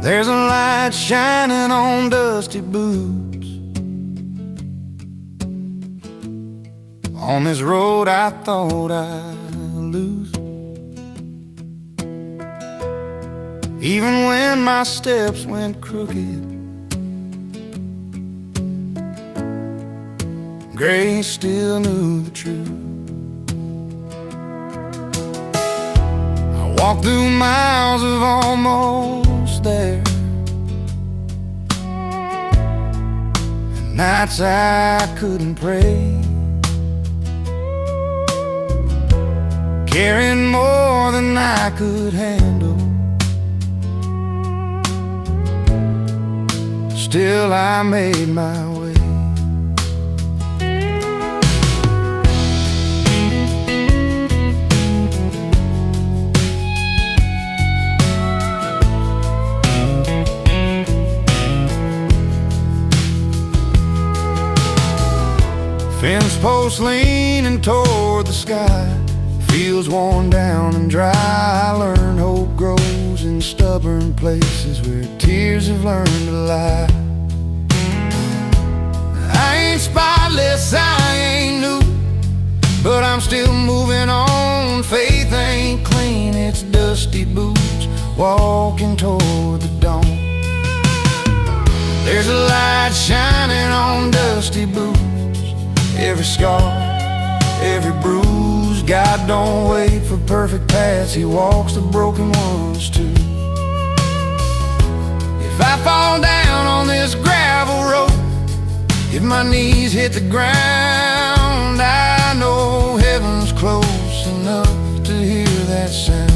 There's a light shining on dusty boots on this road I thought I'd lose. Even when my steps went crooked, grace still knew the truth. I walked through miles of almost there, and nights I couldn't pray, carrying more than I could handle. Still I made my way. Fence posts leaning toward the sky, fields worn down and dry. I learned hope grows in stubborn places where tears have learned to lie. I ain't spotless, I ain't new, but I'm still moving on. Faith ain't clean, it's dusty boots walking toward the dawn. There's a light shining on dusty boots, every scar, every bruise. God don't wait for perfect paths, He walks the broken ones too. If I fall down on this gravel road, if my knees hit the ground, I know heaven's close enough to hear that sound.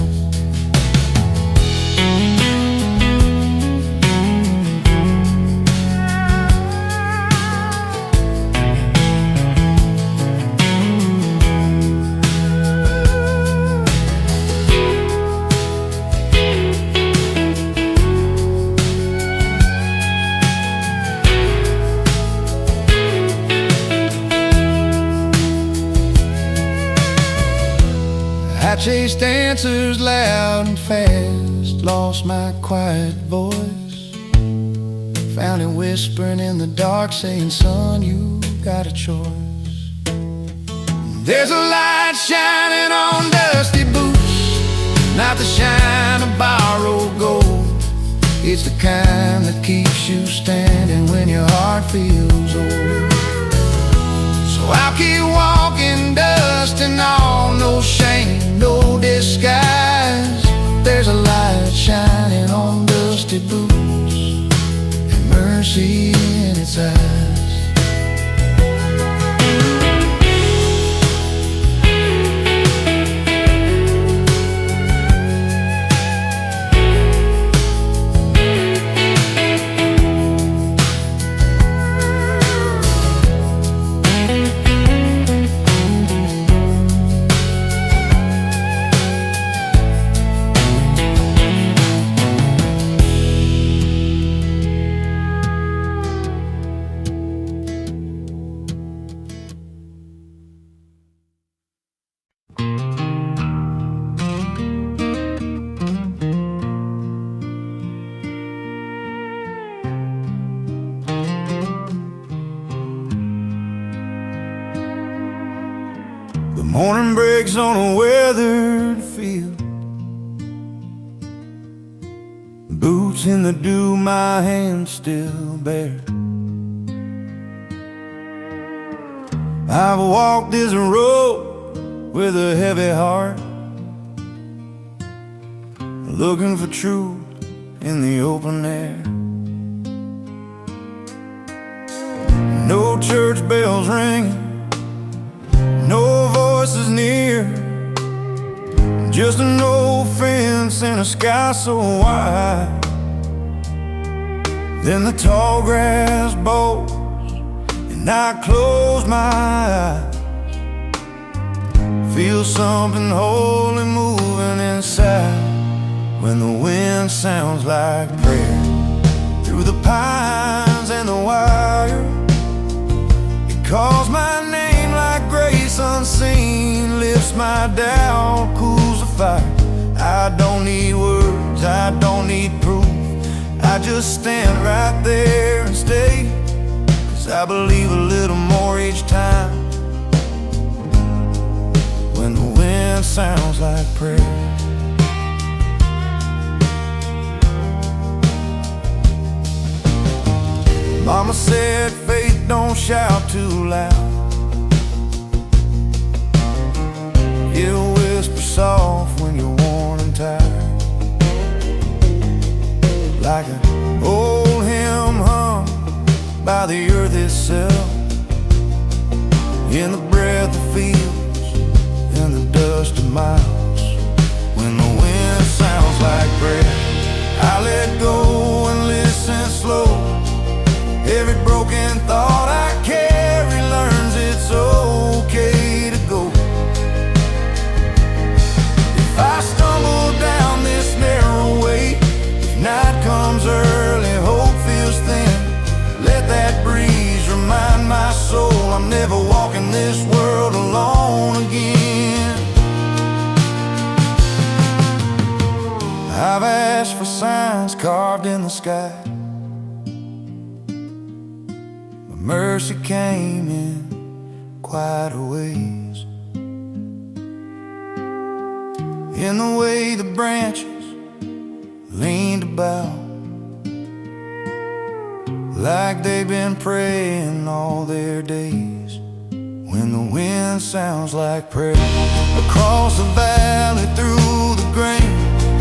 I chased answers loud and fast, lost my quiet voice, found it whispering in the dark saying, son, you got a choice. There's a light shining on dusty boots, not the shine of borrowed gold. It's the kind that keeps you standing when your heart feels old. So I'll keep walking, dusting on, no shame, no disguise. There's a light shining on dusty boots and mercy in its eyes. The morning breaks on a weathered field, boots in the dew, my hands still bare. I've walked this road with a heavy heart, looking for truth in the open air. No church bells ringing, no voices near, just an old fence and a sky so wide. Then the tall grass bows and I close my eyes, feel something holy moving inside. When the wind sounds like prayer through the pines and the wire, it calls my name like grace unseen, lifts my doubt, cools the fire. I don't need words, I don't need proof, I just stand right there and stay, 'cause I believe a little more each time when the wind sounds like prayer. Mama said faith don't shout too loud, it'll whisper soft when you're worn and tired, like an old hymn hum by the earth itself, in the breath of fields, in the dust of miles. When the wind sounds like prayer, I let go and listen slow. Every broken thought I carry learns it's okay to go. If I stumble down this narrow way, if night comes early, hope feels thin, let that breeze remind my soul I'm never walking this world alone again. I've asked for signs carved in the sky, but mercy came in quieter ways, in the way the branches leaned about, like they've been praying all their days. When the wind sounds like prayer, across the valley, through the grain,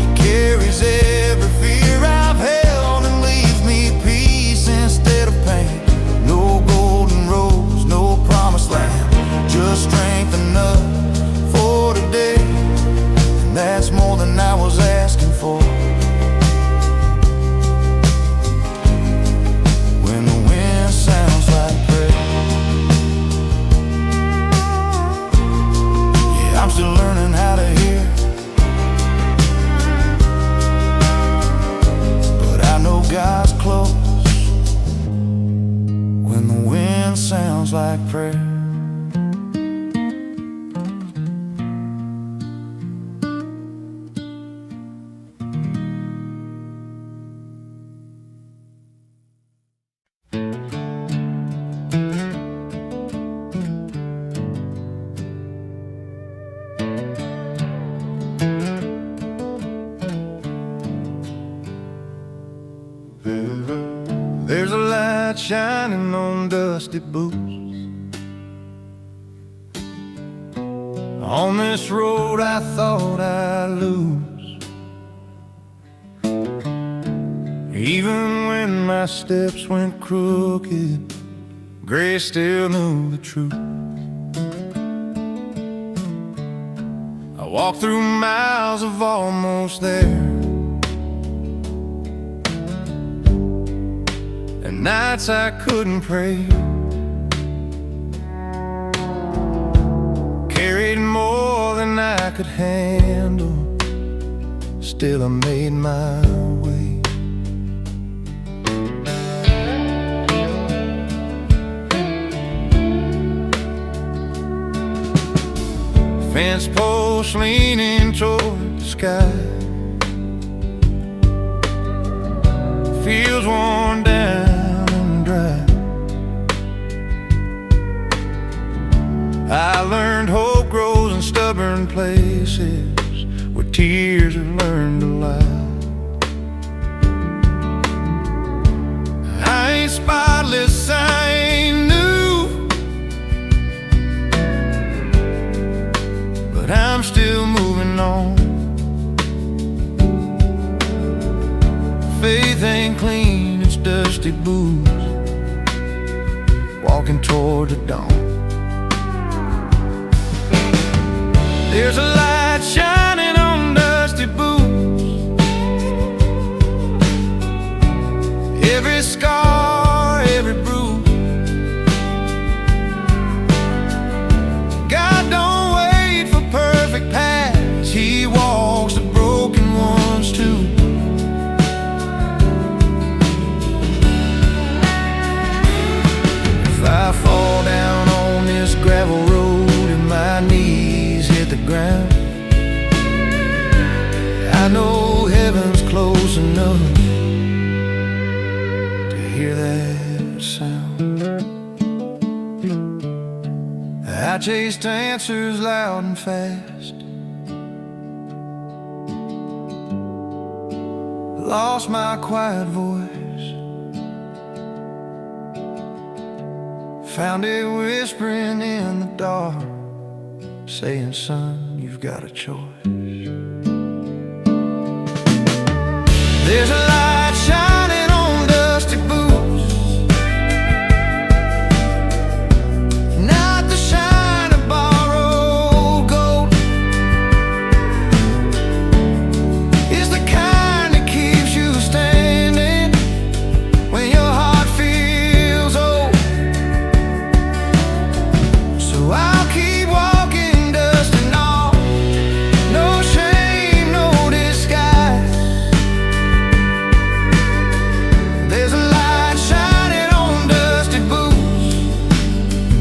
it carries every fear I've held and leaves me peace instead of pain. No golden roads, no promised land, just strength enough for today, and that's more than I was asking for. When the wind sounds like prayer, yeah, I'm still learning how to hear, but I know God's close when the wind sounds like prayer. There's a light shining on dusty boots, on this road I thought I'd lose. Even when my steps went crooked, grace still knew the truth. I walked through miles of almost there, and nights I couldn't pray, carried more than I could handle, still I made my way. Fence post leaning toward the sky, fields worn down and dry. I learned hope grows in stubborn places where tears have learned to lie. I ain't spotless, I ain't new, but I'm still moving on. Faith ain't clean, it's dusty boots, walking toward the dawn. There's a light shining on dusty boots, every scar, every bruise. God don't wait for perfect paths, He walks the broken ones too. If I fall down on this gravel road and my knees hit the ground, hear that sound. I chased answers loud and fast, lost my quiet voice, found it whispering in the dark, saying, son, you've got a choice. There's a light shining on dusty boots, not the shine of borrowed gold. It's the kind that keeps you standing when your heart feels old. So I'll keep walking, dusting off, no shame, no disguise. There's a light shining on dusty boots,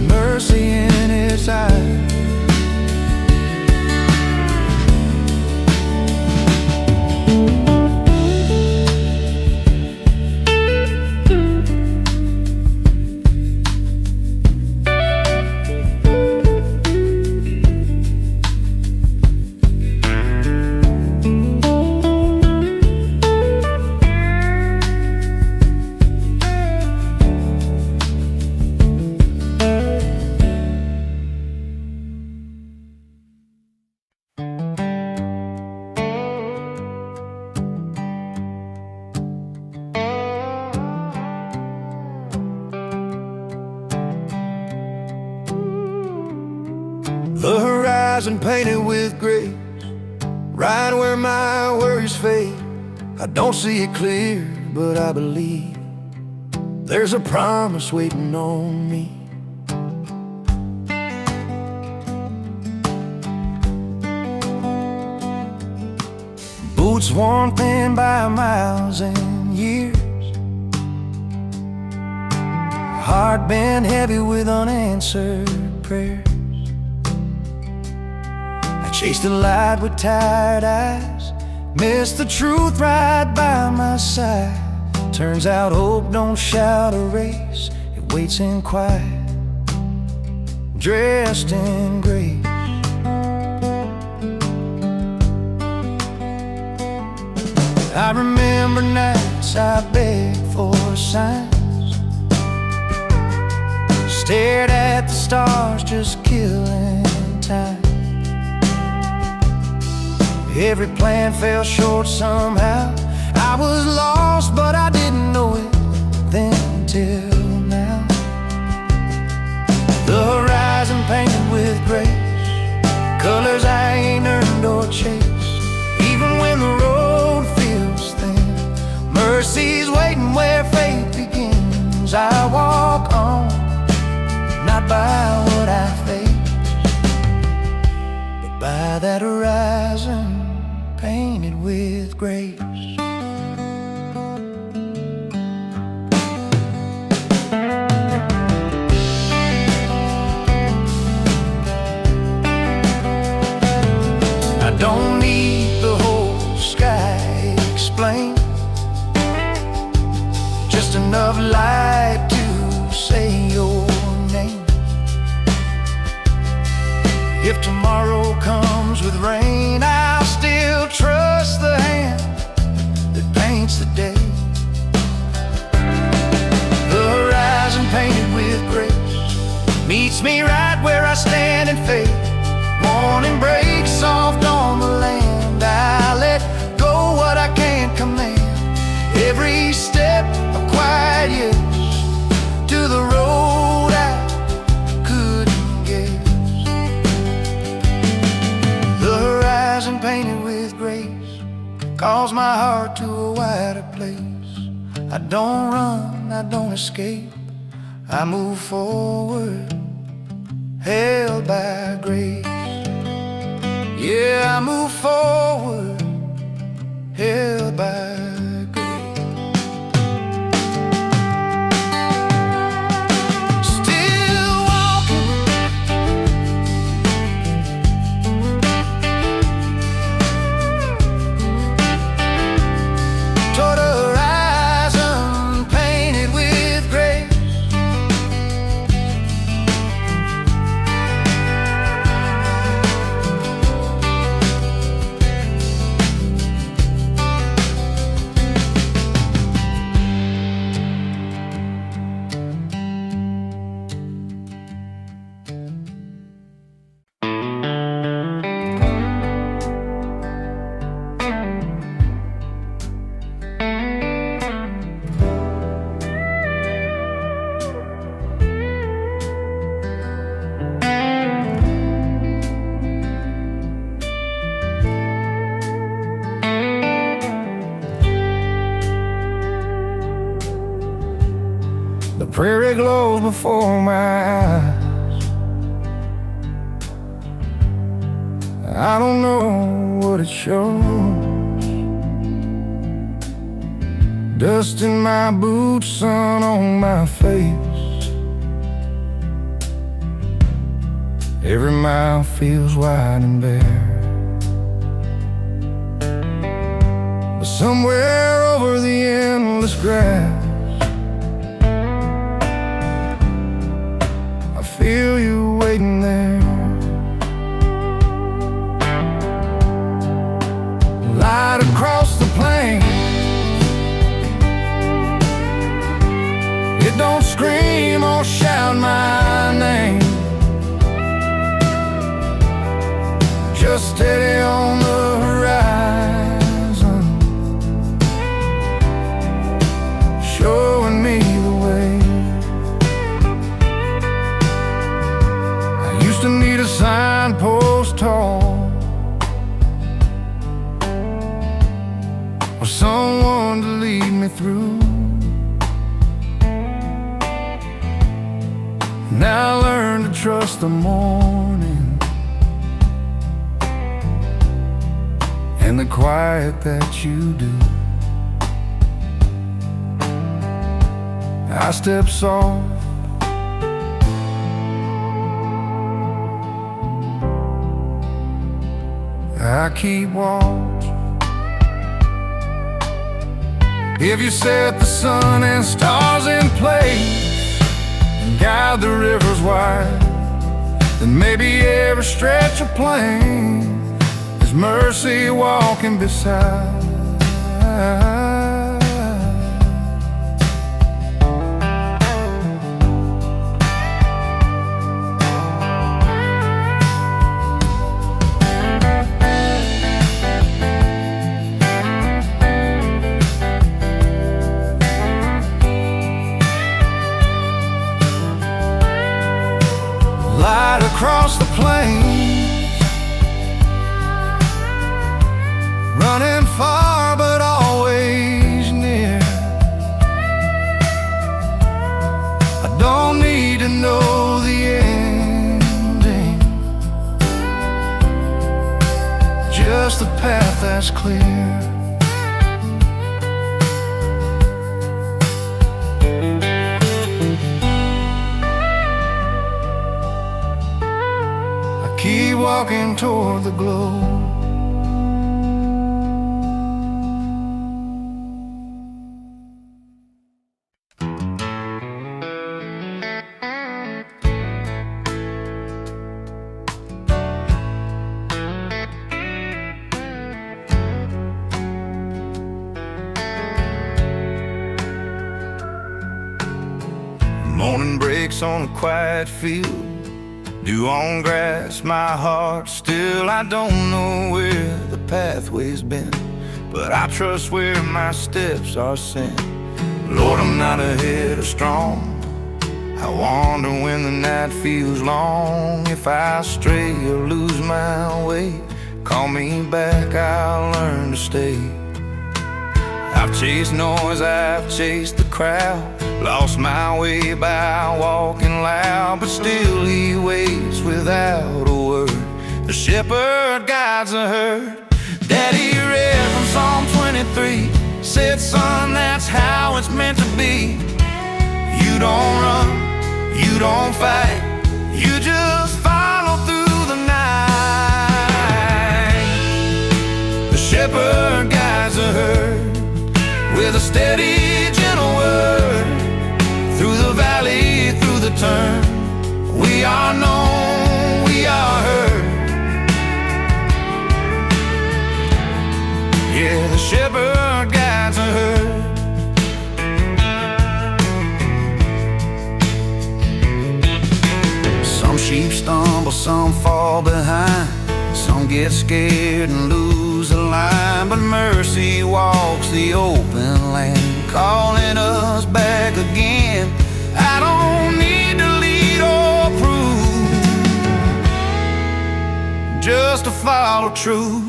mercy in its eyes. The horizon painted with grace, right where my worries fade. I don't see it clear, but I believe there's a promise waiting on me. Boots worn thin by miles and years, heart bent heavy with unanswered prayers. Chased the light with tired eyes, missed the truth right by my side. Turns out hope don't shout a race, it waits in quiet, dressed in grace. I remember nights I begged for signs, stared at the stars just killing time. Every plan fell short somehow. I was lost, but I didn't know it then till now. The horizon painted with grace, colors I ain't earned or chased. Even when the road feels thin, mercy's waiting where faith begins. I walk on, not by what I face, but by that horizon painted with grace. I don't need the whole sky explained, just enough light to say your name. If tomorrow comes with rain, I'll still trust the hand that paints the day. The horizon painted with grace meets me right where I stand in faith. Morning breaks soft on the land, I let go what I can't command. Every step a quiet yes to the road I couldn't guess. The horizon painted with grace calls my heart to a wider place. I don't run, I don't escape, I move forward, held by grace. Yeah, I move forward, held by grace. Still walking, toward a horizon painted with The prairie glows before my eyes. I don't know what it shows. Dust in my boots, sun on my face. Every mile feels wide and bare, but somewhere over the endless grass, I feel you waiting there. Light across the plain, it don't scream or shout my name, just steady on the horizon, showing me the way. I used to need a signpost tall, or someone to lead me through. Now I learn to trust the morning and the quiet that you do. I step soft, I keep watch. If you set the sun and stars in place, guide the rivers wide, then maybe every stretch of plain is mercy walking beside. Light across the plains, running far but always near. I don't need to know the ending, just the path that's clear. Keep walking toward the glow. Morning breaks on a quiet field, dew on grass, my heart still. I don't know where the pathway's been, but I trust where my steps are sent. Lord, I'm not ahead or strong. I wander when the night feels long. If I stray or lose my way, call me back, I'll learn to stay. I've chased noise, I've chased the crowd, lost my way by walking loud, but still he waits without a word. The shepherd guides the herd. Daddy read from Psalm 23, said, son, that's how it's meant to be. You don't run, you don't fight, you just follow through the night. The shepherd guides the herd with a steady, gentle word. Through the valley, through the turn, we are known, we are heard. Yeah, the shepherd guides a herd. Some sheep stumble, some fall behind, some get scared and lose the line, but mercy walks the open land, calling us back again. I don't need to lead or prove, just to follow truth.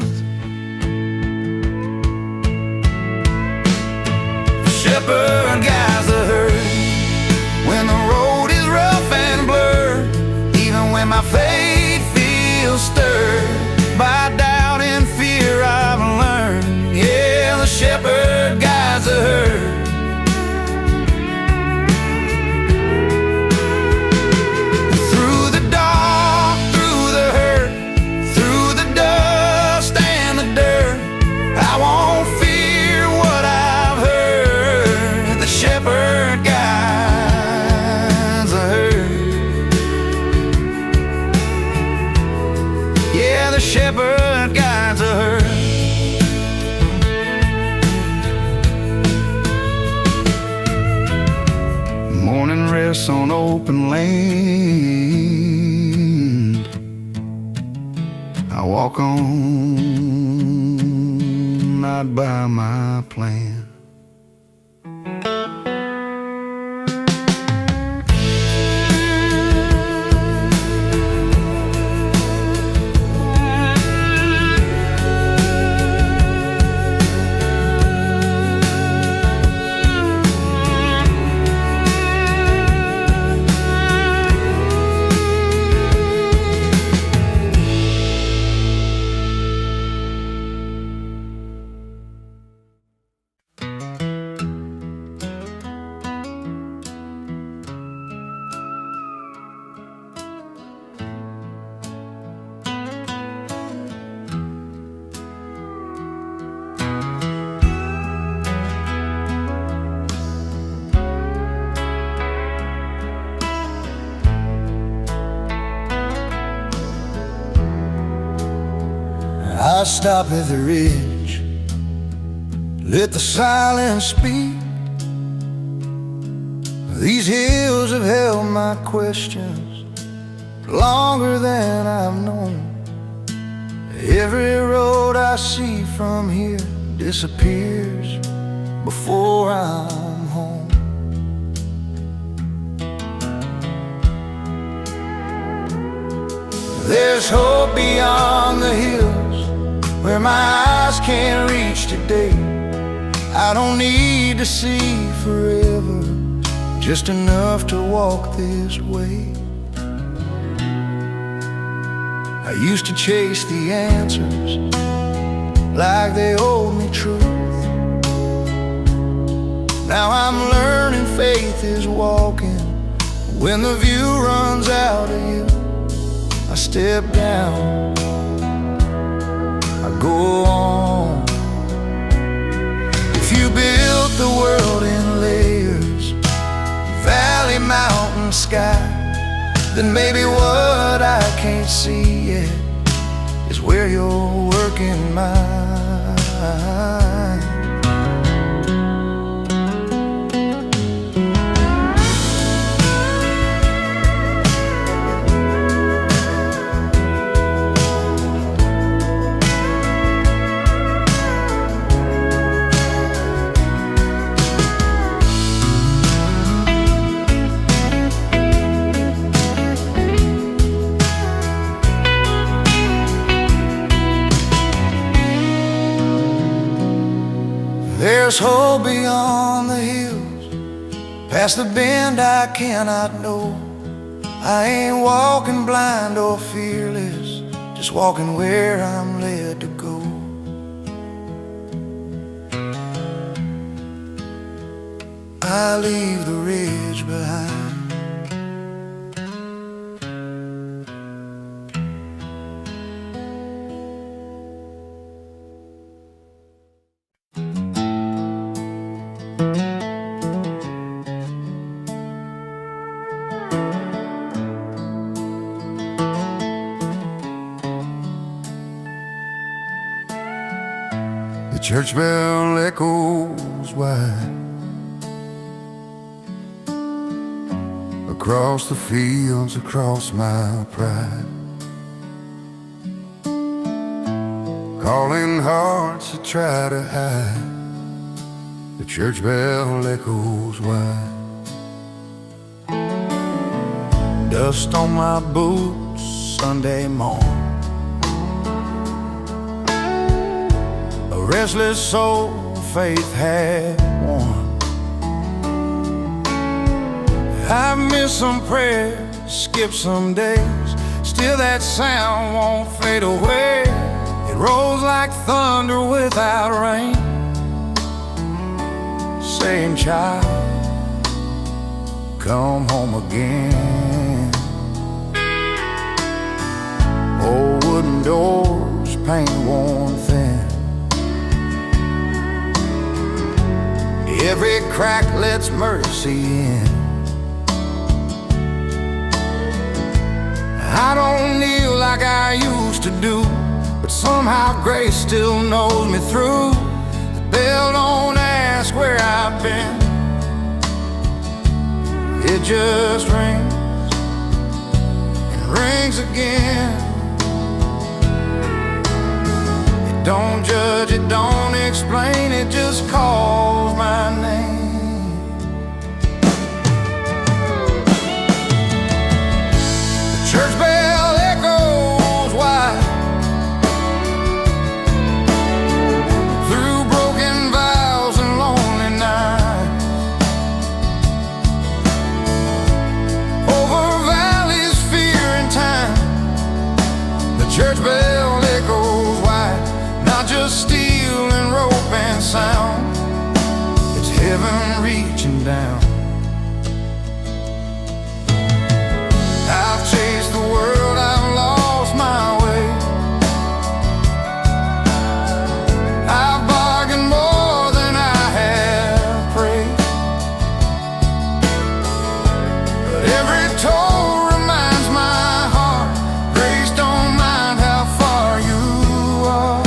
The shepherd guides the herd grass on open land. I walk on, not by my plan. I stop at the ridge, let the silence speak. These hills have held my questions longer than I've known. Every road I see from here disappears before I'm home. There's hope beyond the hills where my eyes can't reach today. I don't need to see forever, just enough to walk this way. I used to chase the answers like they owed me truth. Now I'm learning faith is walking. When the view runs out of you, I step down, I go on. If you built the world in layers, valley, mountain, sky, then maybe what I can't see yet is where you're working mine. There's hope beyond the hills, past the bend I cannot know. I ain't walking blind or fearless, just walking where I'm led to go. I leave the ridge behind. The church bell echoes wide across the fields, across my pride, calling hearts that try to hide. The church bell echoes wide. Dust on my boots Sunday morn, a restless soul faith had won. I've missed some prayers, skipped some days, still that sound won't fade away. It rolls like thunder without rain, saying, child, come home again. Old wooden doors, paint worn thin, every crack lets mercy in. I don't kneel like I used to do, but somehow grace still knows me through. The bell don't ask where I've been, it just rings and rings again. It don't judge, it don't explain, it just calls my name. The church bell echoes wide through broken vows and lonely nights, over valleys, fear and time. The church bell echoes wide, not just steel and rope and sound, it's heaven reaching down. I've chased the world, I've lost my way, I've bargained more than I have prayed, but every toll reminds my heart, grace don't mind how far you are.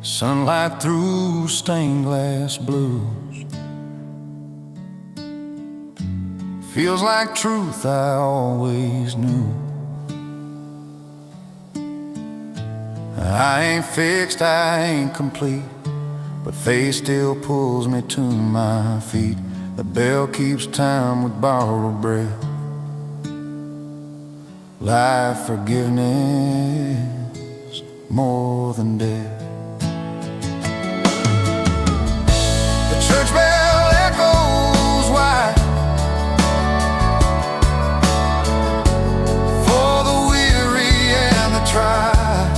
Sunlight through stained glass blues, feels like truth I always knew. I ain't fixed, I ain't complete, but faith still pulls me to my feet. The bell keeps time with borrowed breath, life, forgiveness, more than death. The church bell echoes wide for the weary and the tried,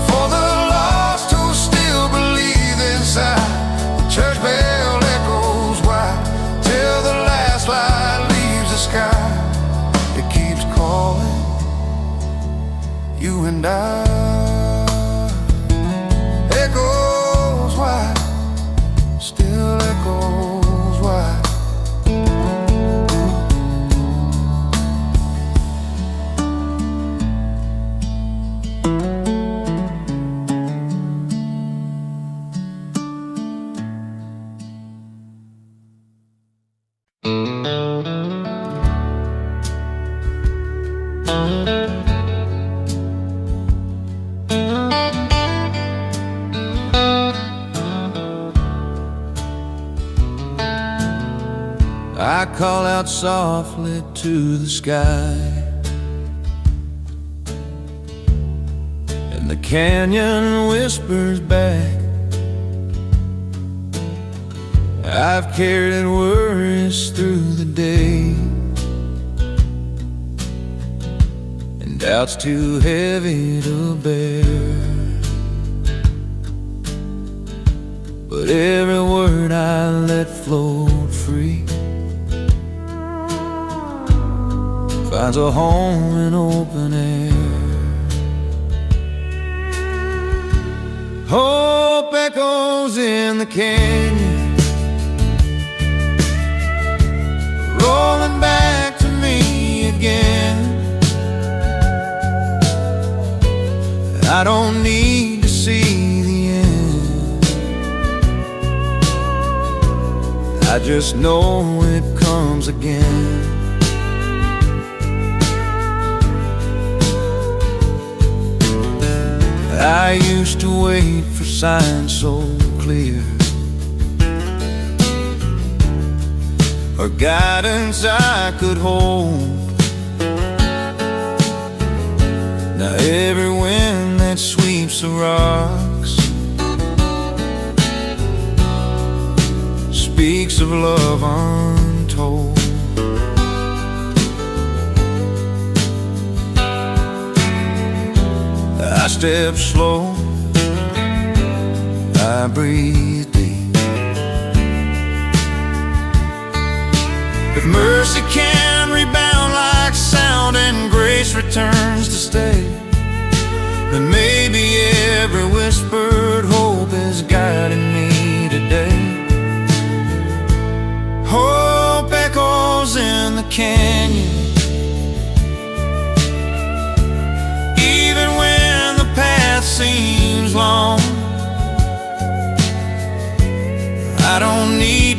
for the lost who still believe inside. The church bell echoes wide till the last light leaves the sky. It keeps calling you and I. Echoes wide, still echoes wide. I call out softly to the sky, and the canyon whispers back. I've carried worries through the day, and doubts too heavy to bear, but every word I let flow free finds a home in open air. Hope echoes in the canyon, rolling back to me again. I don't need to see the end, I just know it comes again. I used to wait for signs so clear, or guidance I could hold. Now every wind that sweeps the rocks speaks of love untold. I step slow, I breathe deep. If mercy can rebound like sound and grace returns to stay, then maybe every whispered hope is guiding me today. Hope echoes in the canyon, even when the path seems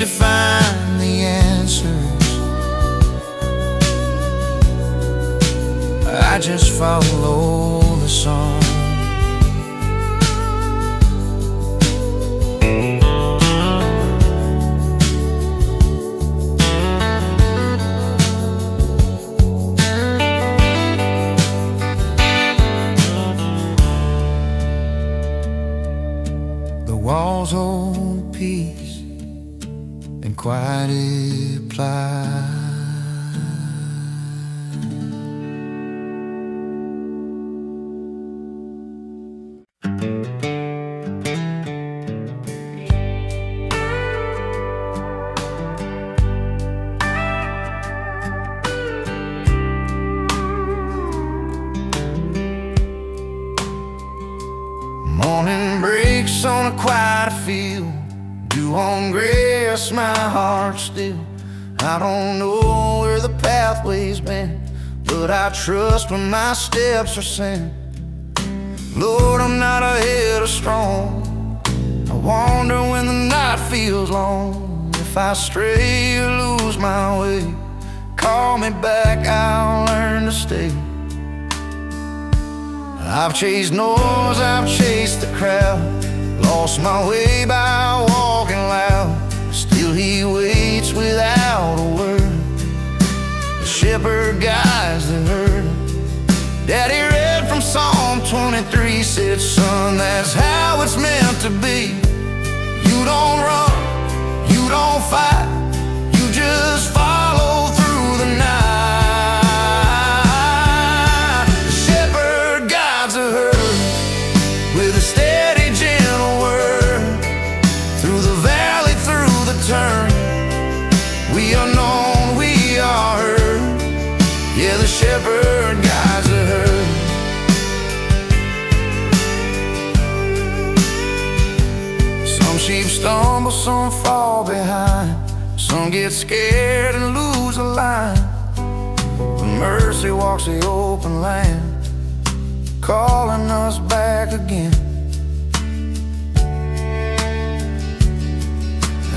to find the answers. I just follow the song. The walls hold peace and quiet reply. Morning breaks on a quiet field, dew on grass, my heart still. I don't know where the pathway's been, but I trust when my steps are sent. Lord, I'm not ahead or strong. I wander when the night feels long. If I stray or lose my way, call me back, I'll learn to stay. I've chased noise, I've chased the crowd, lost my way by walking loud. Still he waits without a word. The shepherd guides the herd. Daddy read from Psalm 23, said, son, that's how it's meant to be. You don't run, you don't fight, you just follow through the night. With a steady, gentle word, through the valley, through the turn, we are known, we are heard. Yeah, the shepherd guides the herd. Some sheep stumble, some fall behind, some get scared and lose a line. But mercy walks the open land, calling us back again.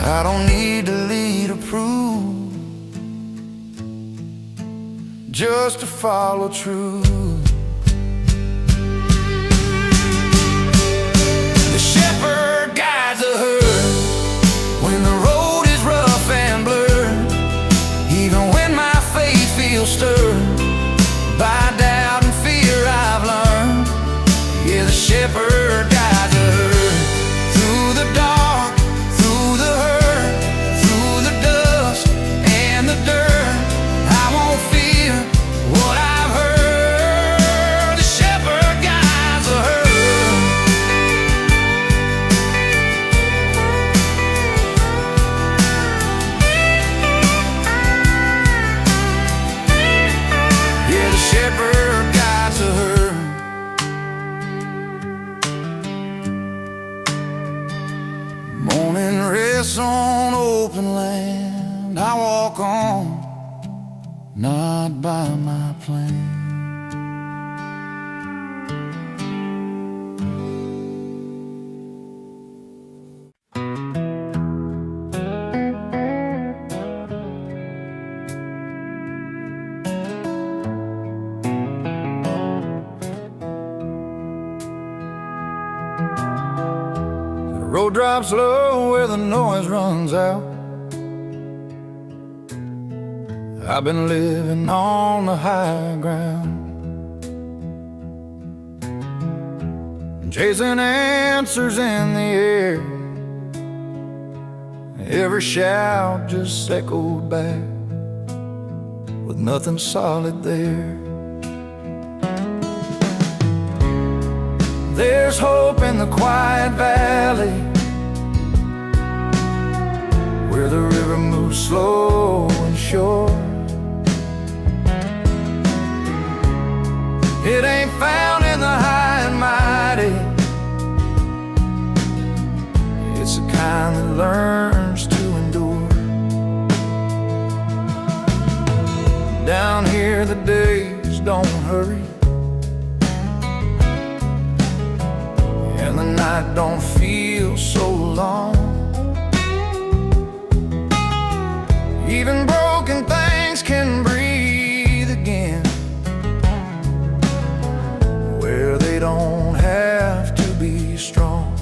I don't need to lead or prove, just to follow truth. The shepherd guides the herd when the road is rough and blurred. Even when my faith feels stirred by doubt and fear, I've learned. Yeah, the shepherd guides the herd through the dark, through the hurt, through the dust and the dirt. I won't fear what I've heard. The shepherd guides the herd. Yeah, the shepherd guides the herd. Morning rests on open land, I walk on, not by my plan. The road drops low where the noise runs out. I've been living on the high ground, chasing answers in the air. Every shout just echoed back with nothing solid there. There's hope in the quiet valley, where the river moves slow and sure. It ain't found in the high and mighty, it's the kind that learns to endure. Down here the days don't hurry, and the night don't feel so long. Even broken things can breathe again, where they don't have to be strong.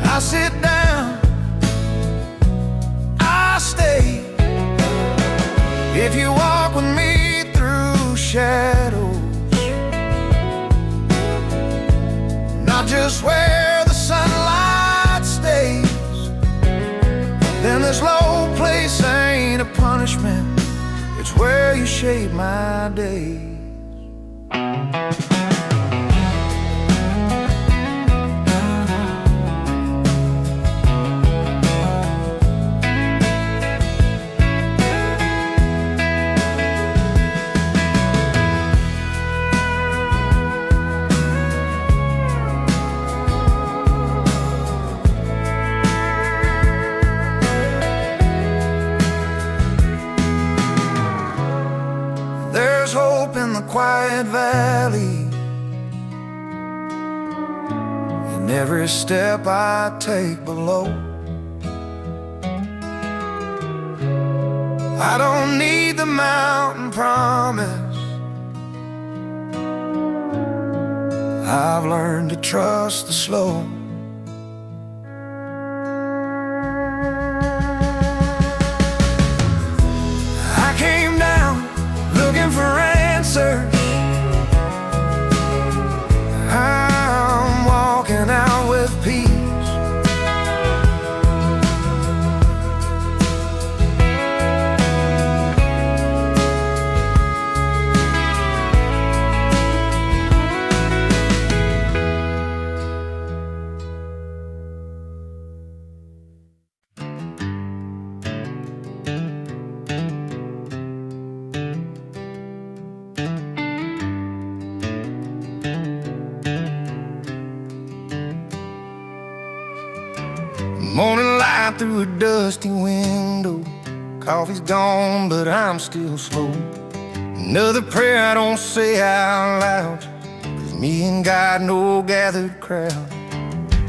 I sit down, I stay. If you walk with me through shadows, not just where the sunlight stays, then this low place ain't a punishment, it's where you shape my days. There's hope in the quiet valley, in every step I take below. I don't need the mountain promise, I've learned to trust the slow. I came down looking for answers, I'm walking out with peace. Morning light through a dusty window, coffee's gone but I'm still slow. Another prayer I don't say out loud, 'cause me and God no gathered crowd.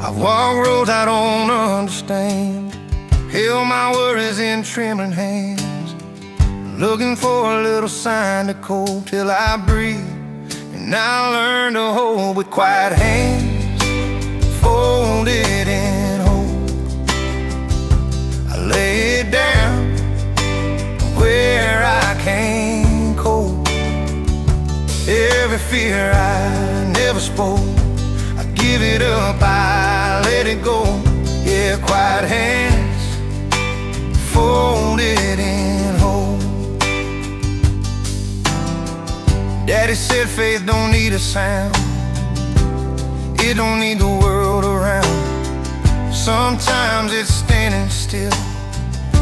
I've walked roads I don't understand, held my worries in trembling hands, looking for a little sign to cope till I breathe. And I learned to hold with quiet hands, folded in hope. Lay it down where I can't cope. Every fear I never spoke, I give it up, I let it go. Yeah, quiet hands, folded in hope. Daddy said faith don't need a sound, it don't need the world around. Sometimes it's standing still,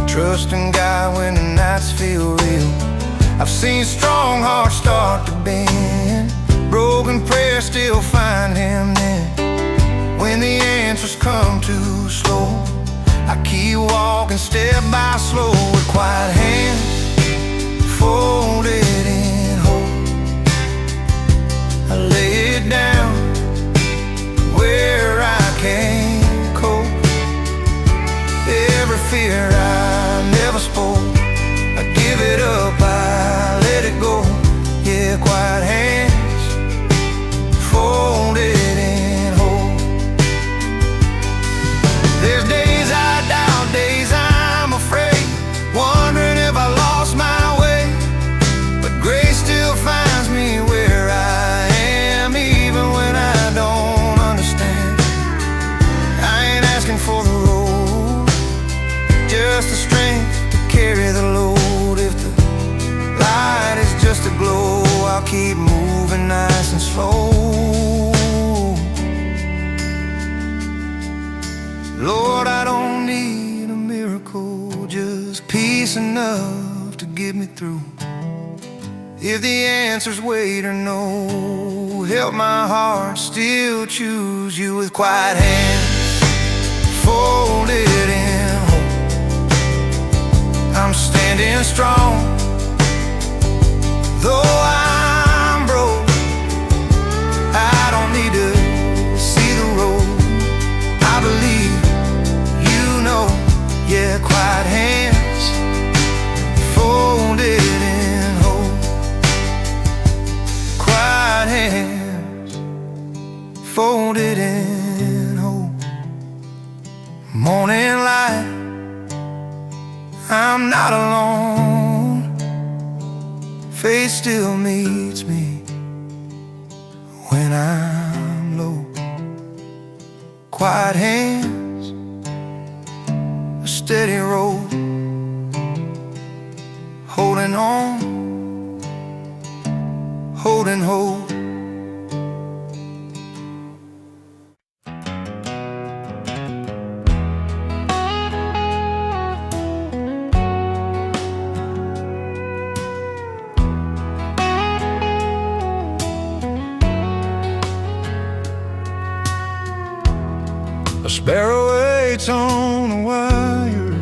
trusting God when the nights feel real. I've seen strong hearts start to bend, broken prayers still find Him then. When the answers come too slow, I keep walking step by slow with quiet hands, folded in hope. I lay it down where I can't cope. Every fear I never spoke, I give it up, I let it go. Yeah, quiet hands, folded in hope. There's days I doubt, days I'm afraid, wondering if I lost my way, but grace still finds me where I am, even when I don't understand. I ain't asking for the road, just the strength to carry the load. If the light is just a glow, I'll keep moving nice and slow. Lord, I don't need a miracle, just peace enough to get me through. If the answer's wait or no, help my heart still choose you with quiet hands, folded in hope. I'm standing strong, though I'm broke. I don't need to see the road, I believe you know folded in hope. Morning light, I'm not alone. Faith still meets me when I'm low. Quiet hands, a steady road, holding on, holding hope. A sparrow waits on a wire,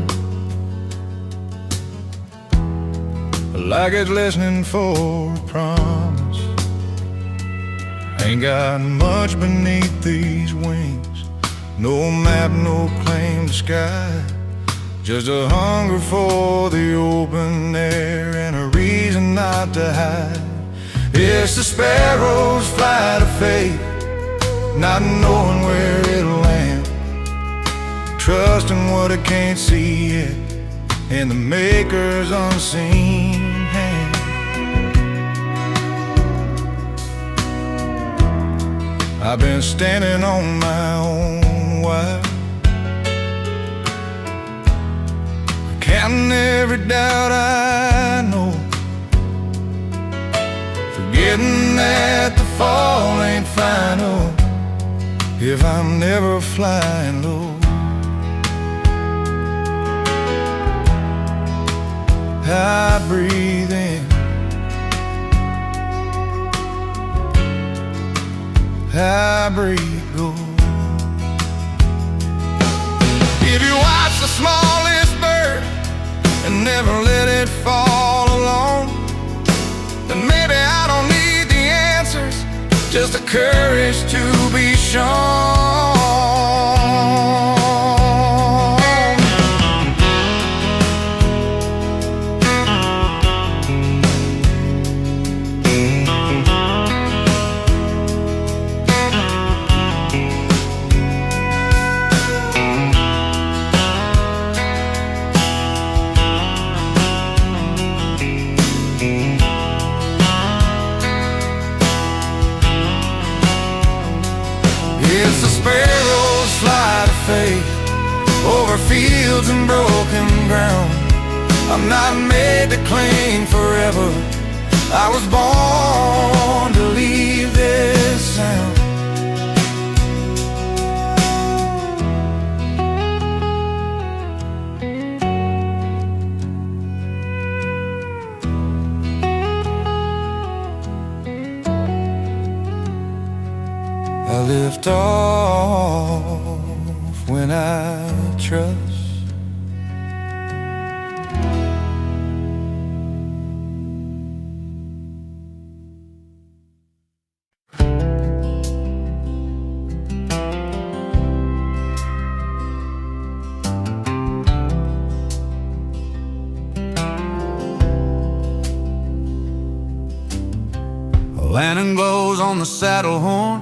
like it's listening for a promise. Ain't got much beneath these wings, no map, no claim to sky, just a hunger for the open air and a reason not to hide. It's the sparrow's flight of faith, not knowing where it'll land, trusting what it can't see yet in the Maker's unseen hand. I've been standing on my own wire, counting every doubt I know, forgetting that the fall ain't final if I'm never flying low. I breathe in, I breathe go. If you watch the smallest bird and never let it fall alone, then maybe I don't need the answers, just the courage to be shown. It's the sparrow's flight of faith over fields and broken ground. I'm not made to cling forever, I was born to leave this sound. I lift off when I trust. A lantern glows on the saddle horn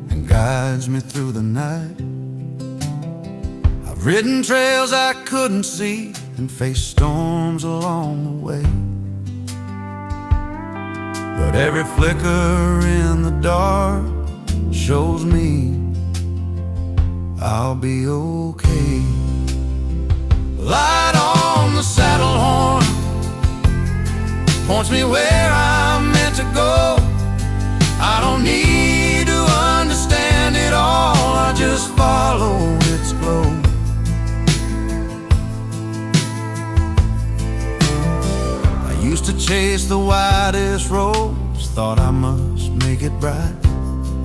and guides me through the night. I've ridden trails I couldn't see and faced storms along the way, but every flicker in the dark shows me I'll be okay. Light on the saddle horn points me where I'm meant to go. I don't need to understand it all, I just follow its glow. I used to chase the widest roads, thought I must make it bright.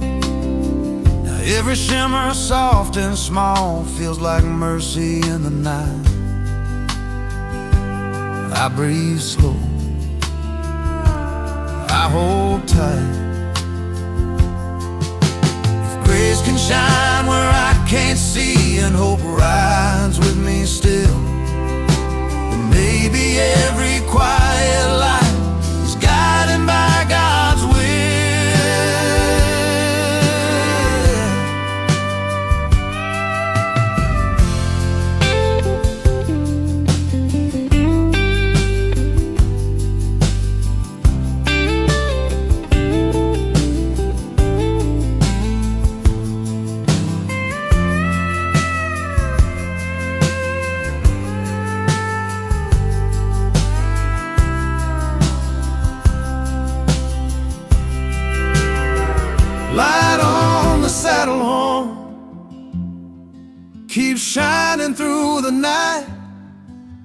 Now every shimmer, soft and small, feels like mercy in the night. I breathe slow, I hold tight. Grace can shine where I can't see, and hope rides with me still. But maybe every quiet light is guided by God's will. Light on the saddle horn keeps shining through the night.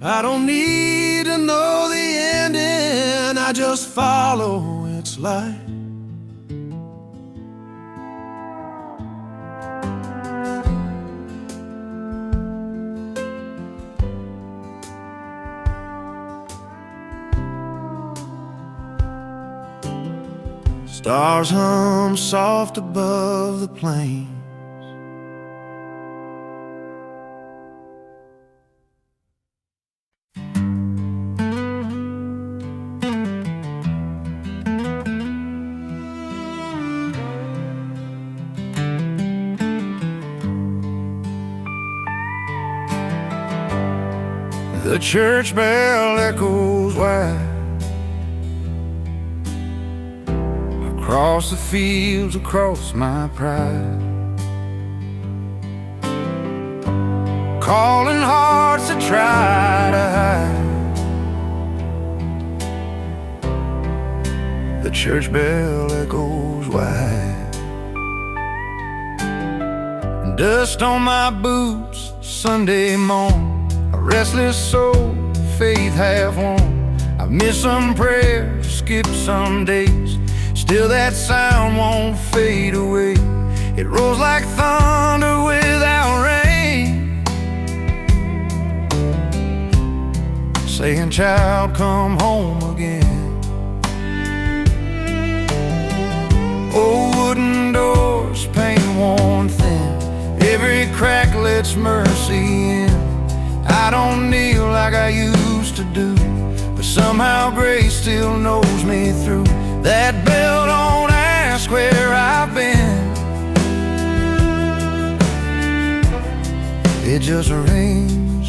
I don't need to know the ending, I just follow its light. Stars hum soft above the plain. The church bell echoes wide across the fields, across my pride, calling hearts that try to hide. The church bell echoes wide. Dust on my boots, Sunday morn, a restless soul, faith half won. I've missed some prayers, skipped some days, still that sound won't fade away. It rolls like thunder without rain, saying, child, come home again. Old wooden doors, paint worn thin, every crack lets mercy in. I don't kneel like I used to do, but somehow grace still knows me through. That bell don't ask where I've been, it just rings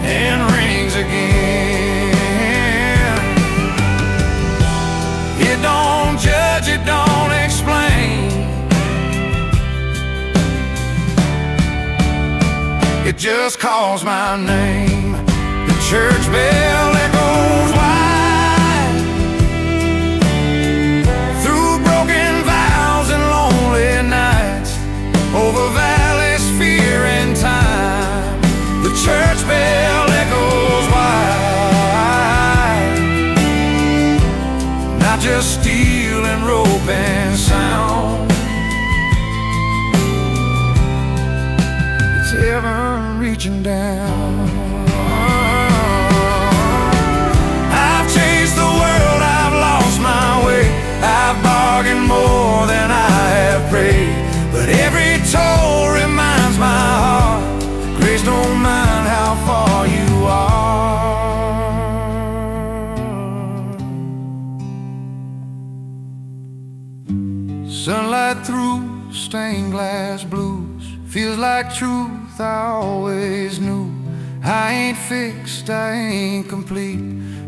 and rings again. It don't judge, it don't explain, it just calls my name. The church bell echoes wide through broken vows and lonely nights, over valleys, fear and time. The church bell echoes wide, not just steel and rope and sound. It's heaven reaching down. I've chased the world, I've lost my way, I've bargained more than I have prayed, but every toll reminds my heart, grace don't mind how far you are. Sunlight through stained glass blues, feels like truth I always knew. I ain't fixed, I ain't complete,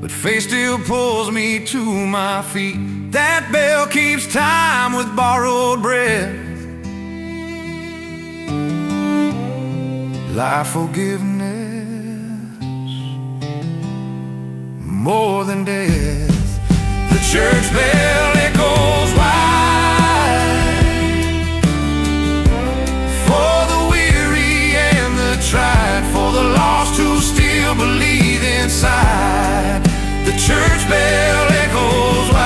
but faith still pulls me to my feet. That bell keeps time with borrowed breath, life forgiveness, more than death. The church bell echoes wide for the weary and the tried, for the lost who still believe inside. The church bell echoes wide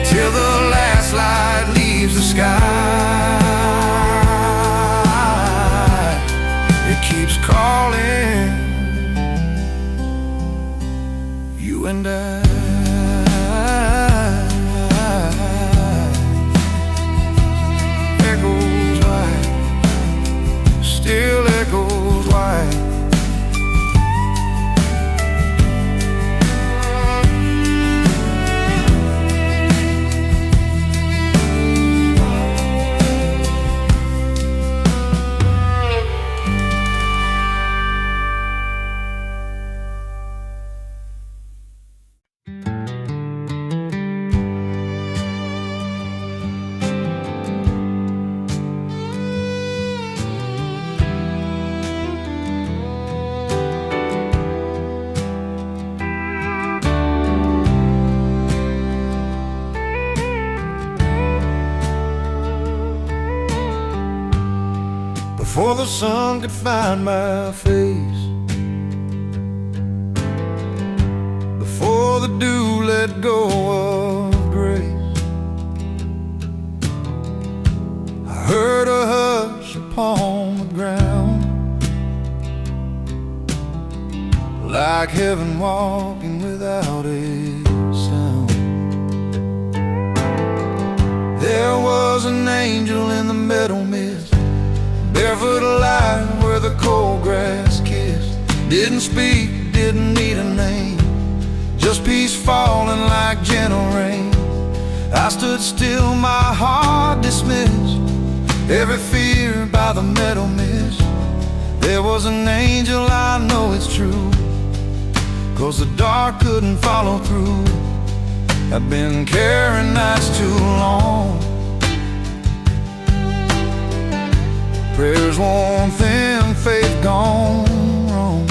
till the last light leaves the sky. It keeps calling you and before the sun could find my face, before the dew let go of grace. I heard a hush upon the ground, like heaven walking without a sound. There was an angel in the meadow mist, barefoot alive where the cold grass kissed. Didn't speak, didn't need a name, just peace falling like gentle rain. I stood still, my heart dismissed every fear by the meadow mist. There was an angel, I know it's true, 'cause the dark couldn't follow through. I've been carrying nights too long, prayers worn thin, faith gone wrong.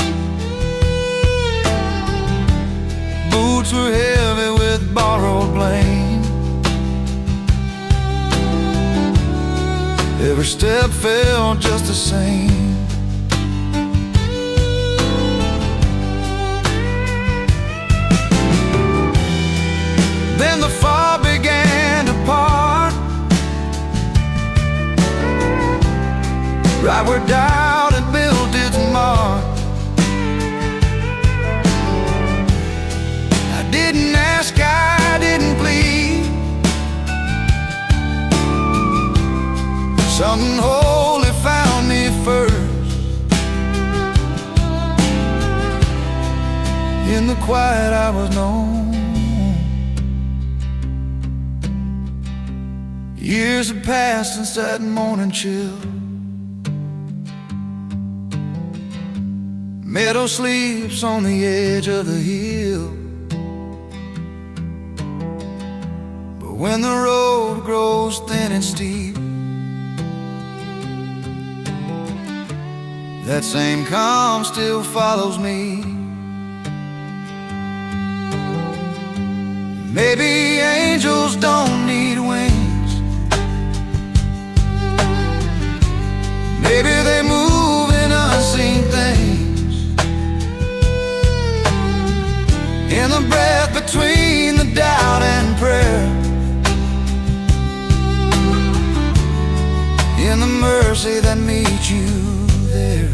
Boots were heavy with borrowed blame, every step felt just the same. Then the fog began to part, right where doubt had built its mark. I didn't ask, I didn't plead, something holy found me first. In the quiet I was known, years have passed since that morning chill. Meadow sleeps on the edge of the hill, but when the road grows thin and steep, that same calm still follows me. Maybe angels don't need wings, maybe they move in unseen things, in the breath between the doubt and prayer, in the mercy that meets you there.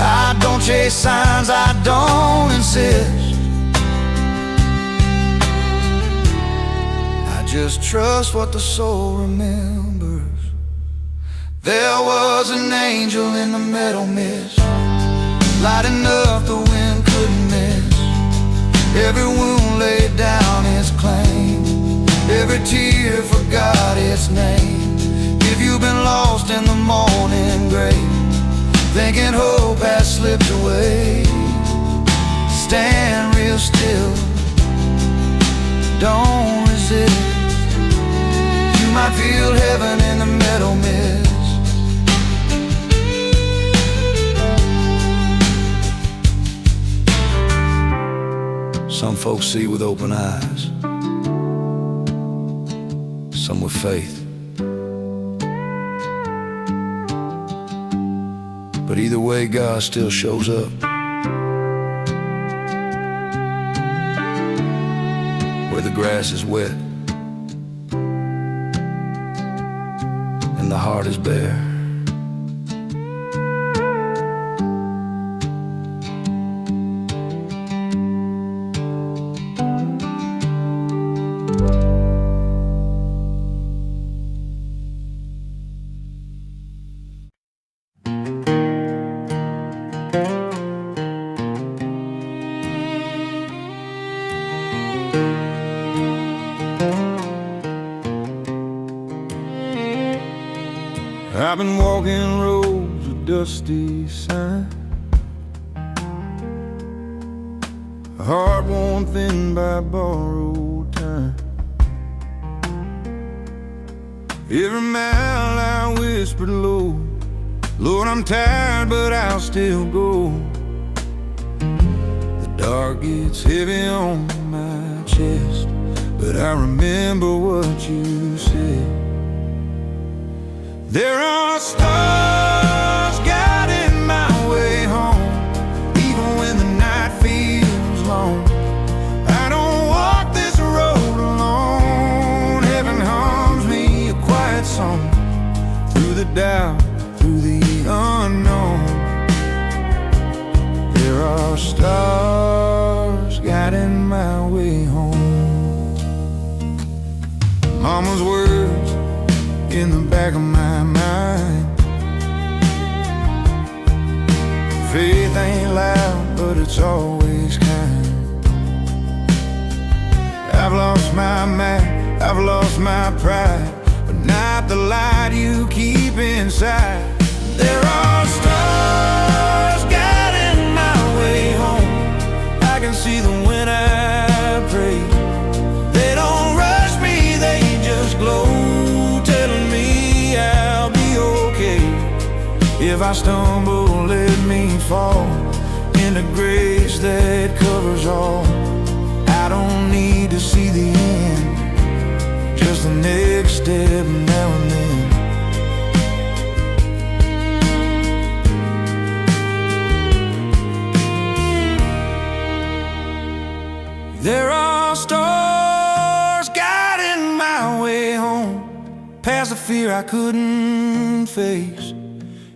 I don't chase signs, I don't insist, I just trust what the soul remembers. There was an angel in the meadow mist, lighting up the wind couldn't miss. Every wound laid down its claim, every tear forgot its name. If you've been lost in the morning grave, thinking hope has slipped away, stand real still, don't resist. You might feel heaven in the meadow mist. Some folks see with open eyes, some with faith, but either way God still shows up. Where the grass is wet and the heart is bare. I've been walking roads with dusty signs, a heart worn thin by borrowed time. Every mile I whispered low, Lord, I'm tired, but I'll still go. The dark gets heavy on my chest, but I remember what you said. There are stars guiding my way home, even when the night feels long. I don't walk this road alone. Heaven hums me a quiet song through the doubt, through the unknown. There are stars guiding my way home. Mama's words in the back of my mind. Faith ain't loud, but it's always kind. I've lost my map, I've lost my pride, but not the light you keep inside. There are stars guiding my way home. I can see them when I pray. They don't rush me, they just glow, telling me I'll be okay. If I stumble, let me fall into grace that covers all. I don't need to see the end, just the next step now and then. There are stars guiding my way home, past the fear I couldn't face.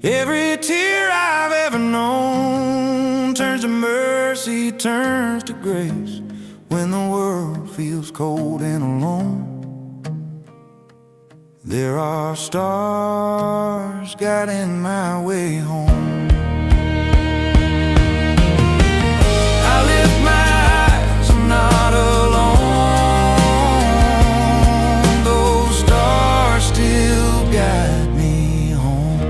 Every tear I've ever known turns to mercy, turns to grace. When the world feels cold and alone, there are stars guiding my way home. I lift my eyes, I'm not alone. Those stars still guide me home.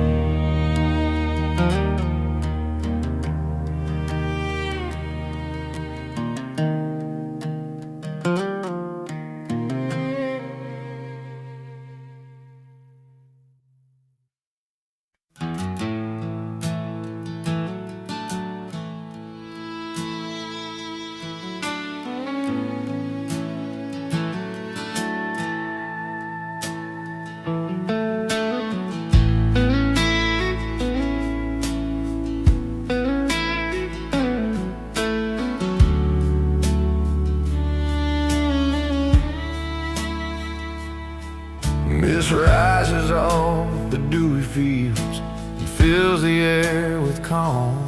Mist rises off the dewy fields and fills the air with calm.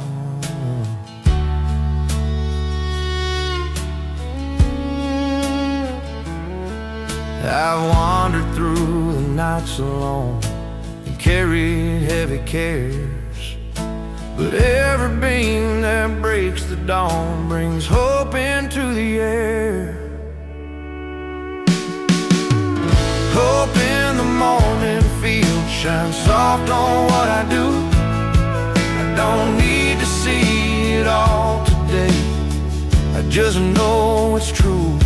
I've wandered through the nights alone and carried heavy cares, but every beam that breaks the dawn brings hope into the air. Hope in the morning field shines soft on what I do. I don't need to see it all today, I just know it's true.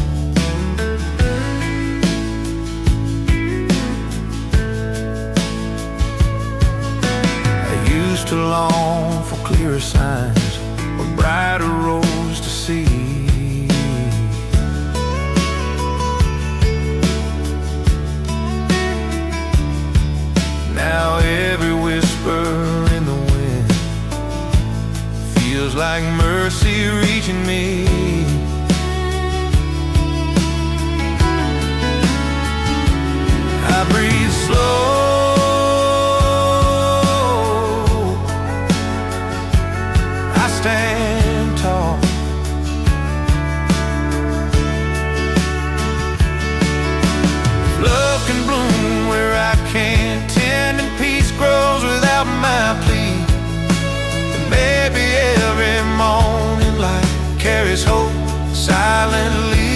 I used to long for clearer signs or brighter roads to see. Now every whisper in the wind feels like mercy reaching me. I breathe slow, I stand tall. Love can bloom where I can't, and peace grows without my plea. And maybe every morning light carries hope silently.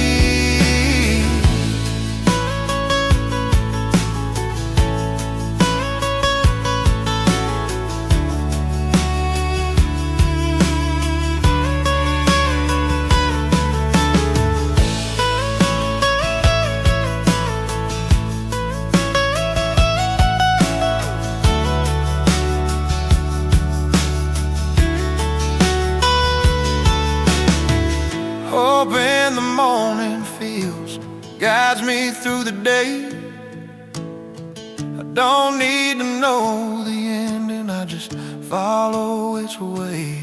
Hope in the morning feels guides me through the day. I Don't need to know the ending, I just follow its way.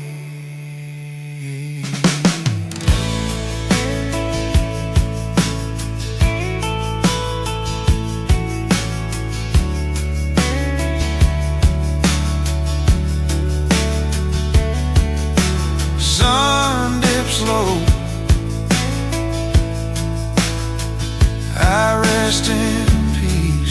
Sun dips low, I rest in peace.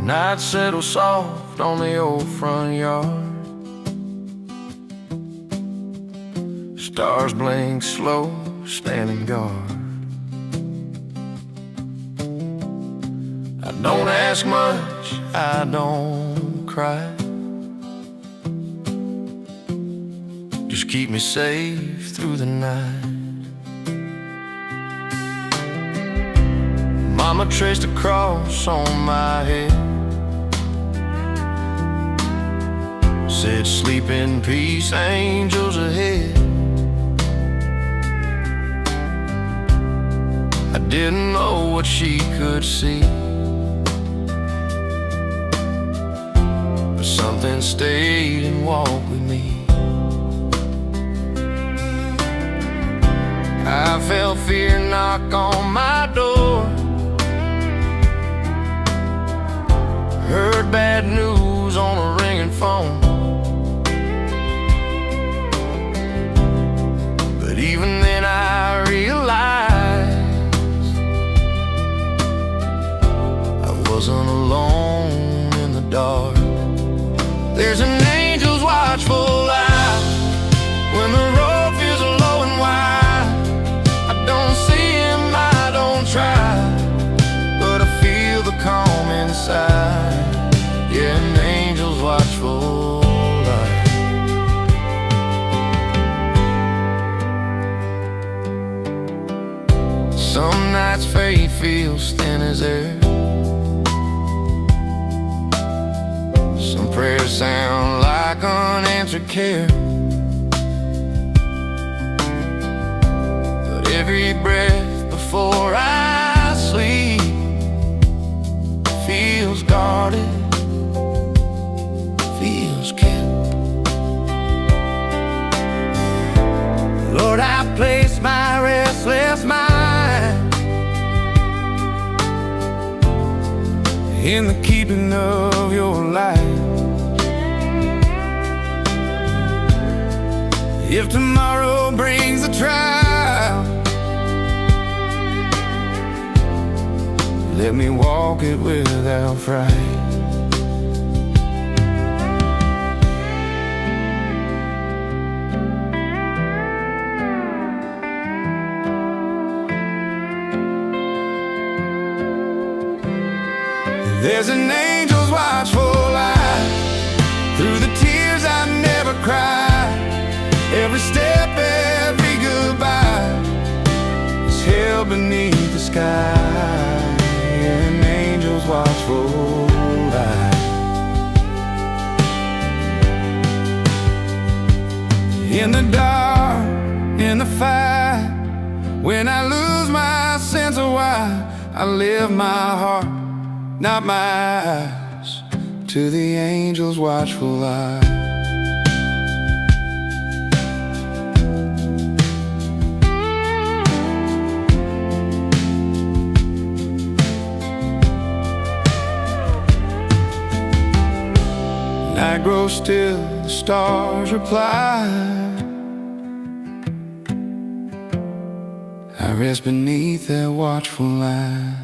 Night settles soft on the old front yard. Stars blink slow, standing guard. I don't ask much, I don't cry. Just keep me safe through the night. Mama traced a cross on my head, said sleep in peace, angels ahead. I didn't know what she could see, but something stayed and walked with me. I felt fear knock on my door, heard bad news on a ringing phone. But even then I realized I wasn't alone in the dark. There's an angel's watchful eye when the road feels low and wide. I don't see him, I don't try, but I feel the calm inside. Yeah, an angel's watchful eye. Some nights faith feels thin as air, some prayers sound like unanswered care. But every breath before I sleep feels guarded, feels kept. Lord, I place my restless mind in the keeping of your light. If tomorrow brings a trial, let me walk it without fright. There's an angel's watchful eye through the tears I never cried. Every step, every goodbye is held beneath the sky. An angel's watchful eye. In the dark, in the fight, when I lose my sense of why, I lift my heart, not my eyes, to the angel's watchful eye. Night grows still, the stars reply. I rest beneath their watchful eye.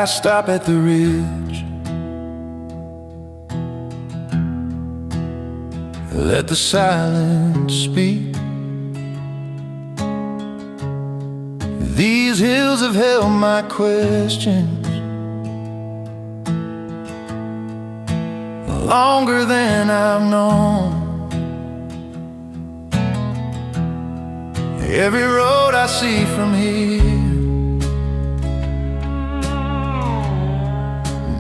I stop at the ridge, let the silence speak. These hills have held my questions longer than I've known. Every road I see from here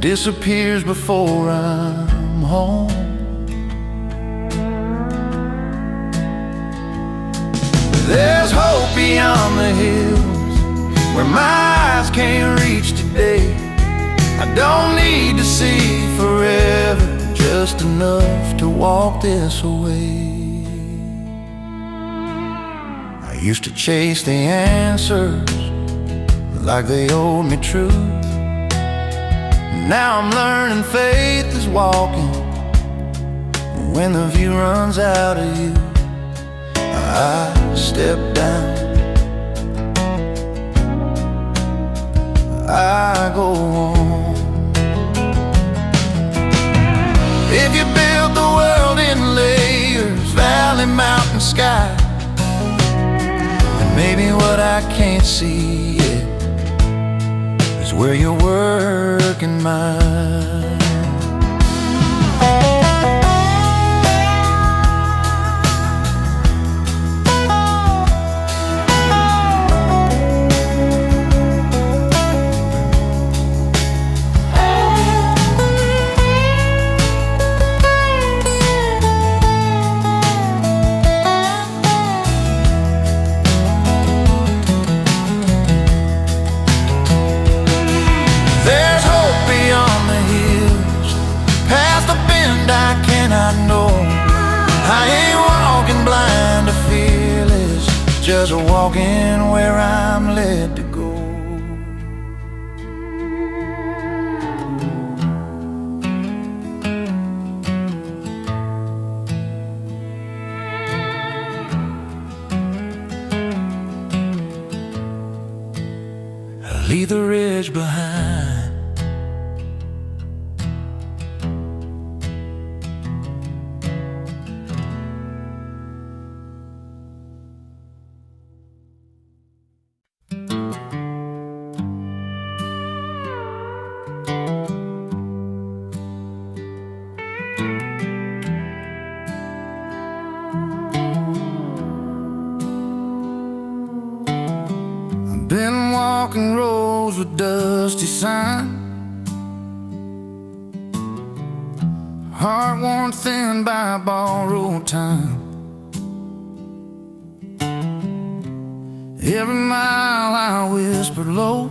disappears before I'm home. There's hope beyond the hills where my eyes can't reach today. I don't need to see forever, just enough to walk this away. I used to chase the answers like they owed me truth. Now I'm learning faith is walking. When the view runs out of you, I step down, I go on. If you build the world in layers, valley, mountain, sky, then maybe what I can't see yet is where you're working mine. I know I ain't walking blind or fearless, just walking where I'm led to go. I leave the ridge behind, been walking roads with dusty sign, heart worn thin by borrowed time. Every mile I whisper low,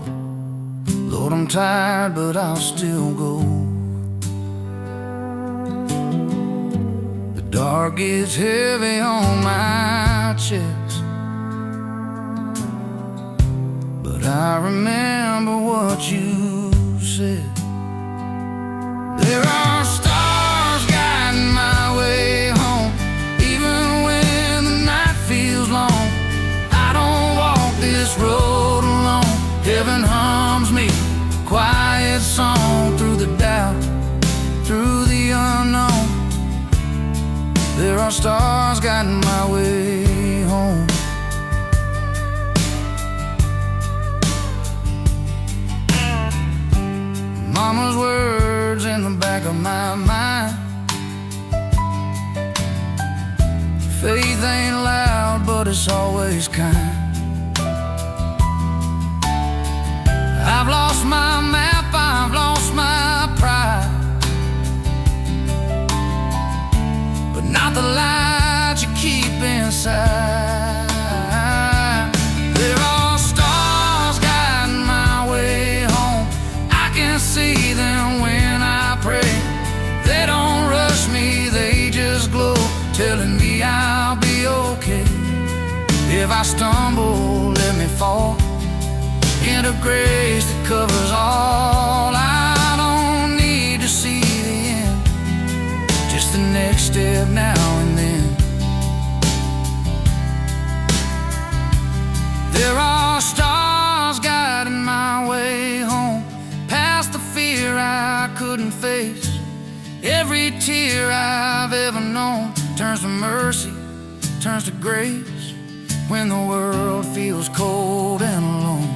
Lord, I'm tired, but I'll still go. The dark gets heavy on my chest, but I remember what you said. There are stars guiding my way home, even when the night feels long. I don't walk this road alone. Heaven hums me a quiet song through the doubt, through the unknown. There are stars guiding my way home. Mama's words in the back of my mind. Faith ain't loud, but it's always kind. I've lost my map, I've lost my pride, but not the light you keep inside. There are stars guiding my way home. I can see them when I pray. They don't rush me, they just glow, telling me I'll be okay. If I stumble, let me fall into grace that covers all. I don't need to see the end, just the next step now and then. There are stars guiding my way home, fear I've ever known turns to mercy, turns to grace when the world feels cold and alone.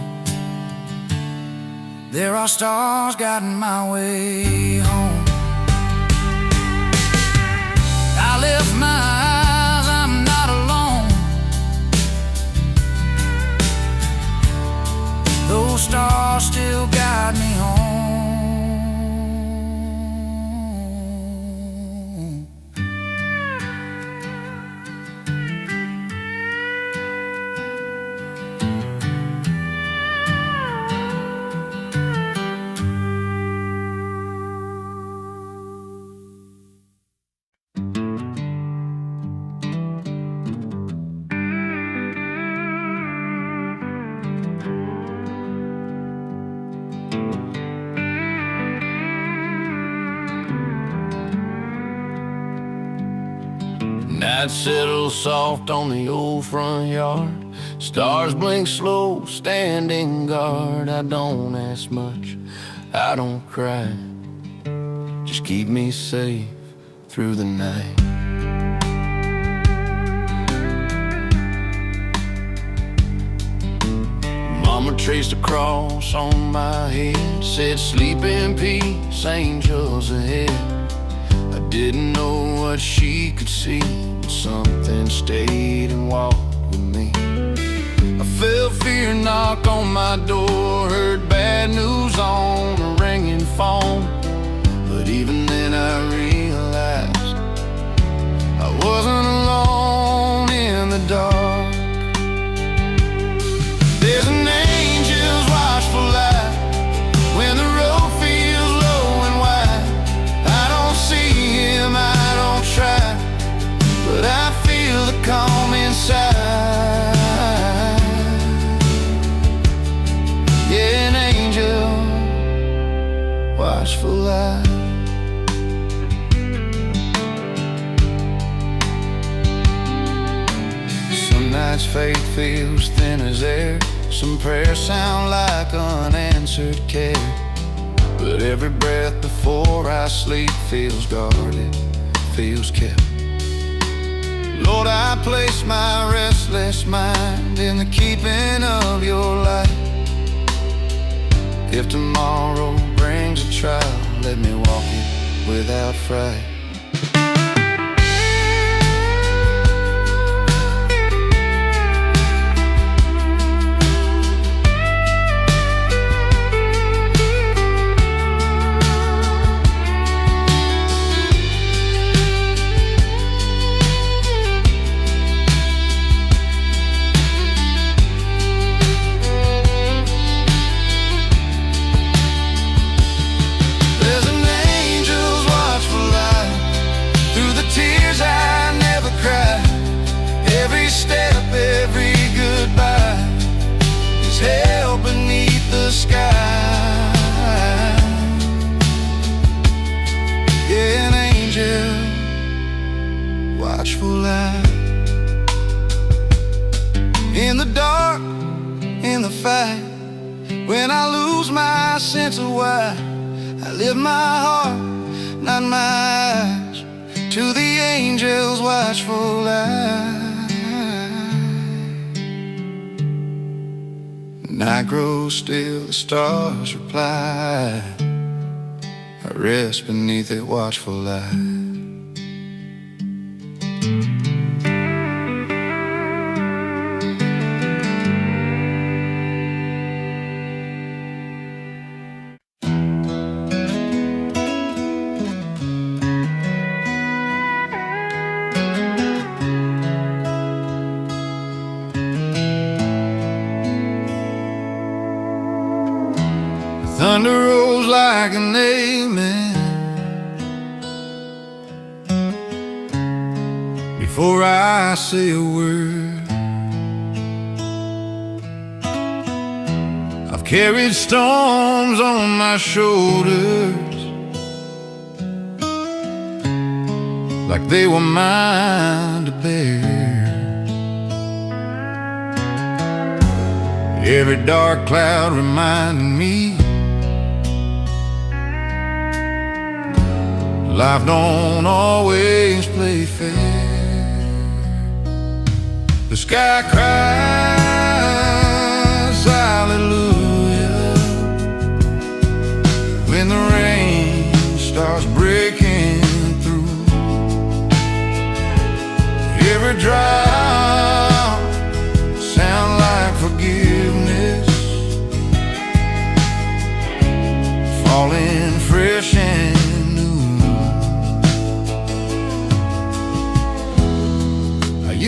There are stars guiding my way home. I lift my eyes, I'm not alone. Those stars still guide me home. Night settles soft on the old front yard. Stars blink slow, standing guard. I don't ask much, I don't cry. Just keep me safe through the night. Mama traced a cross on my head, said sleep in peace, angels ahead. I didn't know what she could see, but something stayed and walked with me. I felt fear knock on my door, heard bad news on a ringing phone. But even then I realized I wasn't alone in the dark. There's an angel's watchful light when the road feels low and wide. I don't see him, I don't try, but I feel the calm inside. Yeah, an angel, watchful light. Some nights faith feels thin as air, some prayers sound like unanswered care. But every breath before I sleep feels guarded, feels kept. Lord, I place my restless mind in the keeping of your light. If tomorrow brings a trial, let me walk it without fright. Hell beneath the sky. Yeah, an angel, watchful light. In the dark, in the fight, when I lose my sense of why, I lift my heart, not my eyes, to the angel's watchful light. Night grows still, the stars reply. I rest beneath that watchful light. Thunder rolls like an amen before I say a word. I've carried storms on my shoulders like they were mine to bear. Every dark cloud reminding me Life don't always play fair. The sky cries hallelujah when the rain starts breaking through. Every drop sound like forgiveness falling fresh and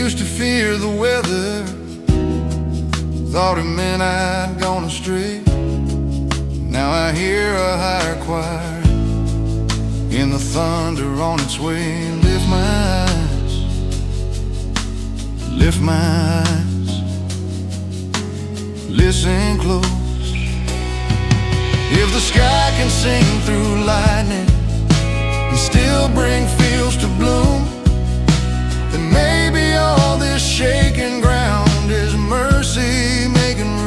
used to fear the weather, thought it meant I'd gone astray. Now I hear a higher choir in the thunder on its way. Lift my eyes, lift my eyes, listen close. If the sky can sing through lightning and still bring fields to bloom, then maybe all this shaking ground is mercy making room.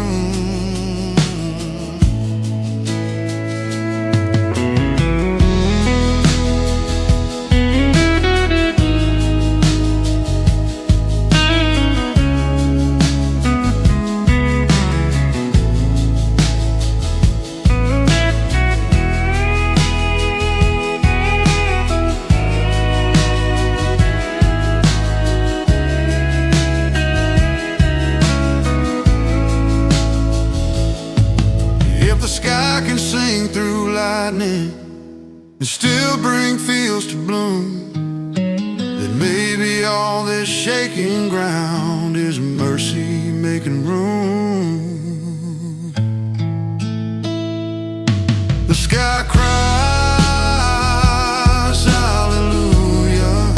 And still bring fields to bloom, then maybe all this shaking ground is mercy making room. The sky cries hallelujah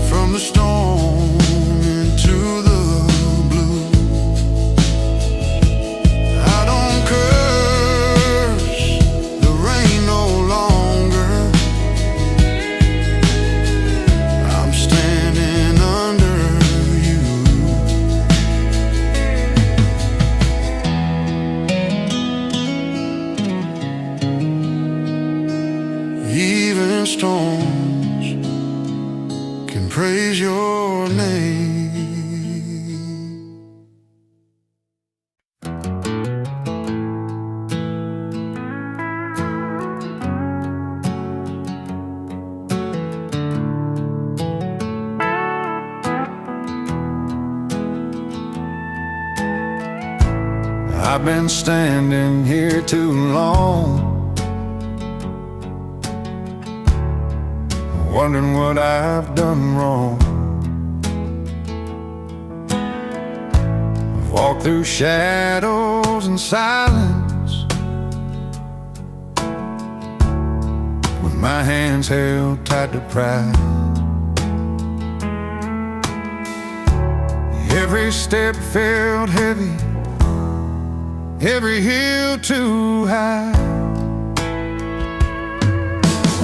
from the storm into the blue. I don't curse storms can praise your name. I've been standing here too long, wondering what I've done wrong. I've walked through shadows and silence with my hands held tight to pride. Every step felt heavy, every hill too high.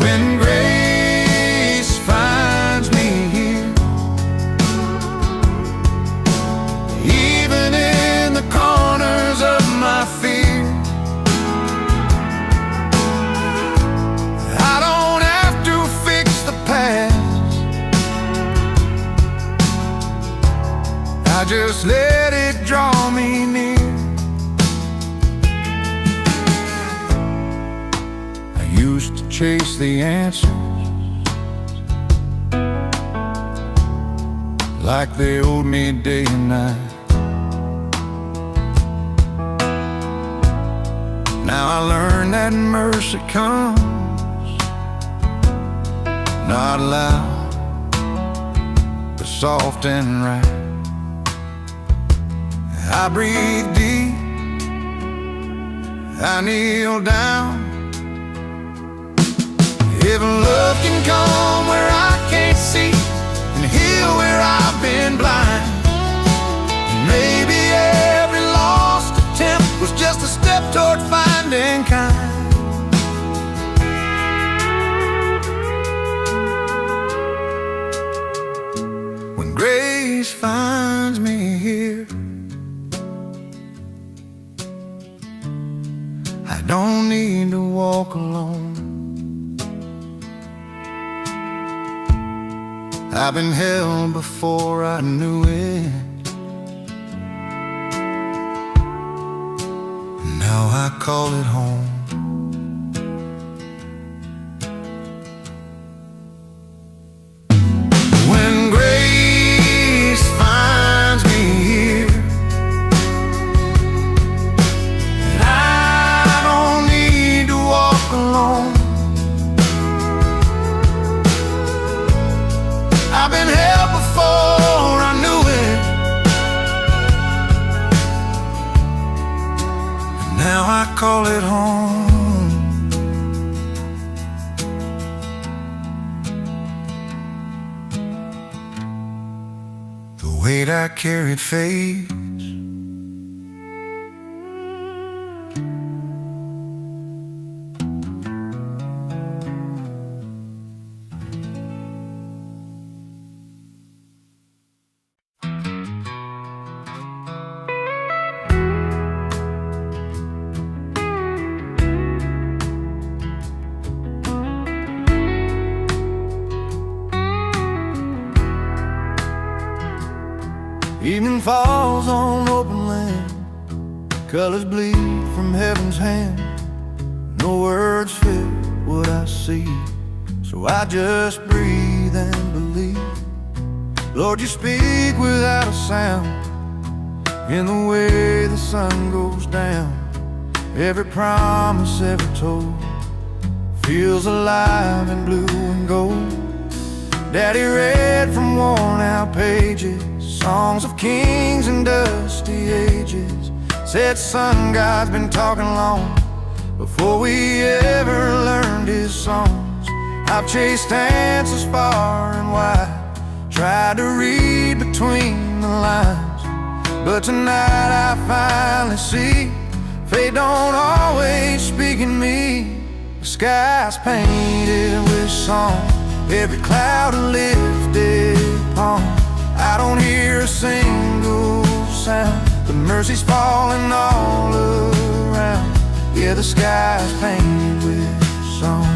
When grace finds me here, even in the corners of my fear, I don't have to fix the past, I just let it draw me near. I used to chase the answers like they owed me day and night. Now I learn that mercy comes not loud, but soft and right. I breathe deep, I kneel down. If love can come where I can't see and heal where I've been blind, maybe every lost attempt was just a step toward finding kind. When grace finds me here, I don't need to walk alone. I've been held before I knew it. Now I call it home. When grace finds me here, and I don't need to walk alone. I've been held before I knew it. Now I call it home. The weight I carried fades. Evening falls on open land, colors bleed from heaven's hand. No words fit what I see, so I just breathe and believe. Lord, you speak without a sound, in the way the sun goes down. Every promise ever told feels alive in blue and gold. Daddy read from worn out pages, songs of kings and dusty ages. Said, son, God's been talking long before we ever learned his songs. I've chased answers far and wide, tried to read between the lines, but tonight I finally see fate don't always speak in me. The sky's painted with song, every cloud a lifted palm. I don't hear a single sound, the mercy's falling all around. Yeah, the sky's painted with song.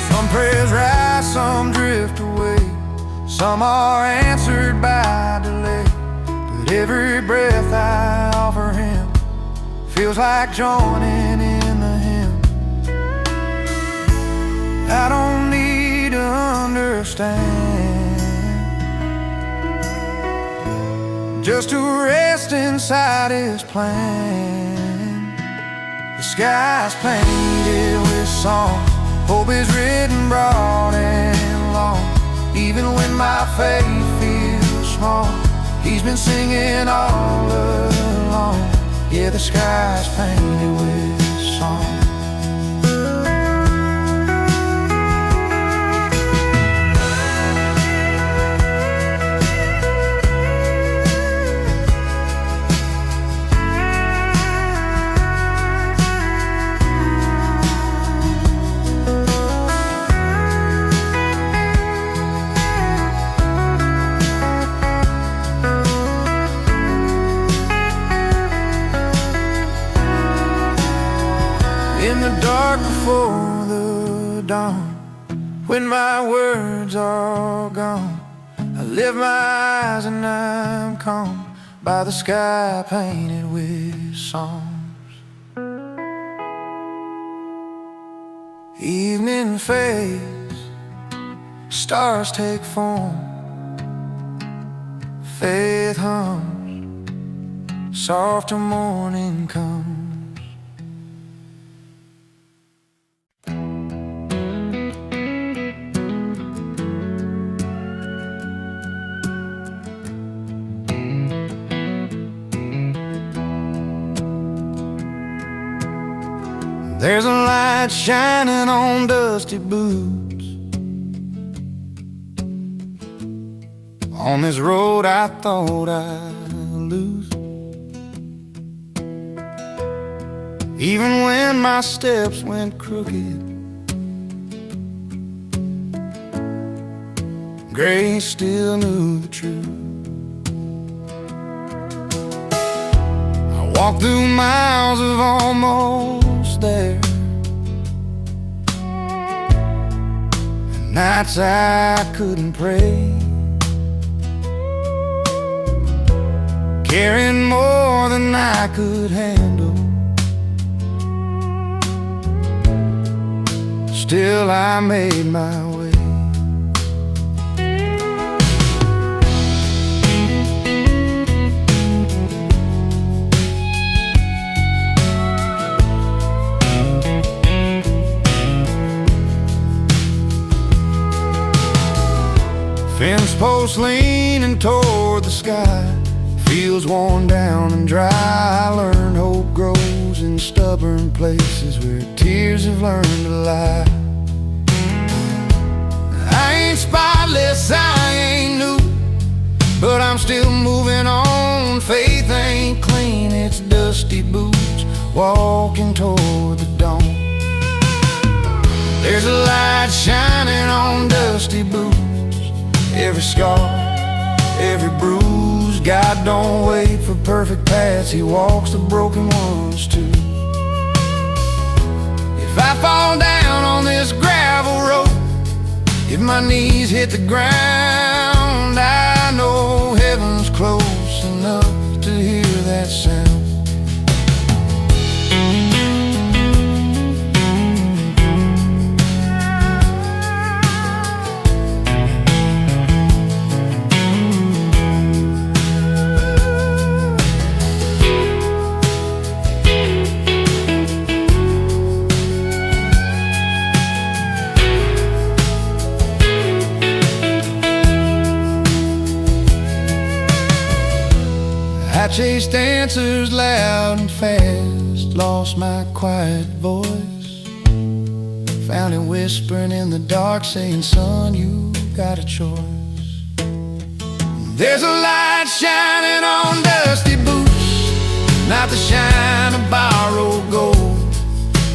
Some prayers rise, some drift away, some are answered by delay. But every breath I offer him feels like joining in the hymn. I don't need to understand, just to rest inside his plan. The sky's painted with song, hope is written broad and long. Even when my faith feels small, he's been singing all along. Yeah, the sky's painted with song. In the dark before the dawn, when my words are gone, I lift my eyes and I'm calm by the sky painted with songs. Evening fades, stars take form, faith hums, softer morning comes. There's a light shining on dusty boots on this road I thought I'd lose. Even when my steps went crooked, grace still knew the truth. I walked through miles of almost there, nights I couldn't pray, carrying more than I could handle. Still I made my way. Fence posts leaning toward the sky, fields worn down and dry. I learned hope grows in stubborn places where tears have learned to lie. I ain't spotless, I ain't new, but I'm still moving on. Faith ain't clean, it's dusty boots walking toward the dawn. There's a light shining on dusty boots, every scar, every bruise. God don't wait for perfect paths, He walks the broken ones too. If I fall down on this gravel road, if my knees hit the ground, I know heaven's close enough to hear that sound. I chased answers loud and fast, lost my quiet voice, found him whispering in the dark, saying, son, you got a choice. There's a light shining on dusty boots, not the shine of borrowed gold.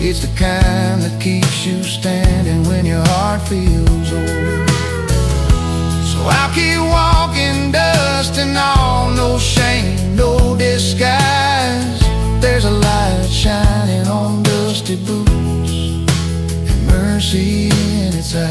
It's the kind that keeps you standing when your heart feels old. So I'll keep walking, dusting on, no shame, no disguise. There's a light shining on dusty boots, and mercy in its eyes.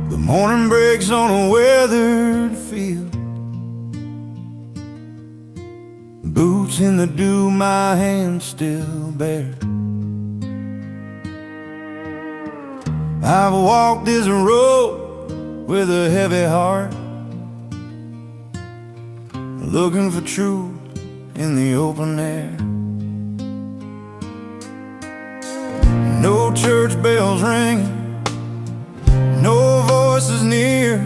The morning breaks on a weathered field, boots in the dew, my hands still bare. I've walked this road with a heavy heart, looking for truth in the open air. No church bells ringing, no voices near,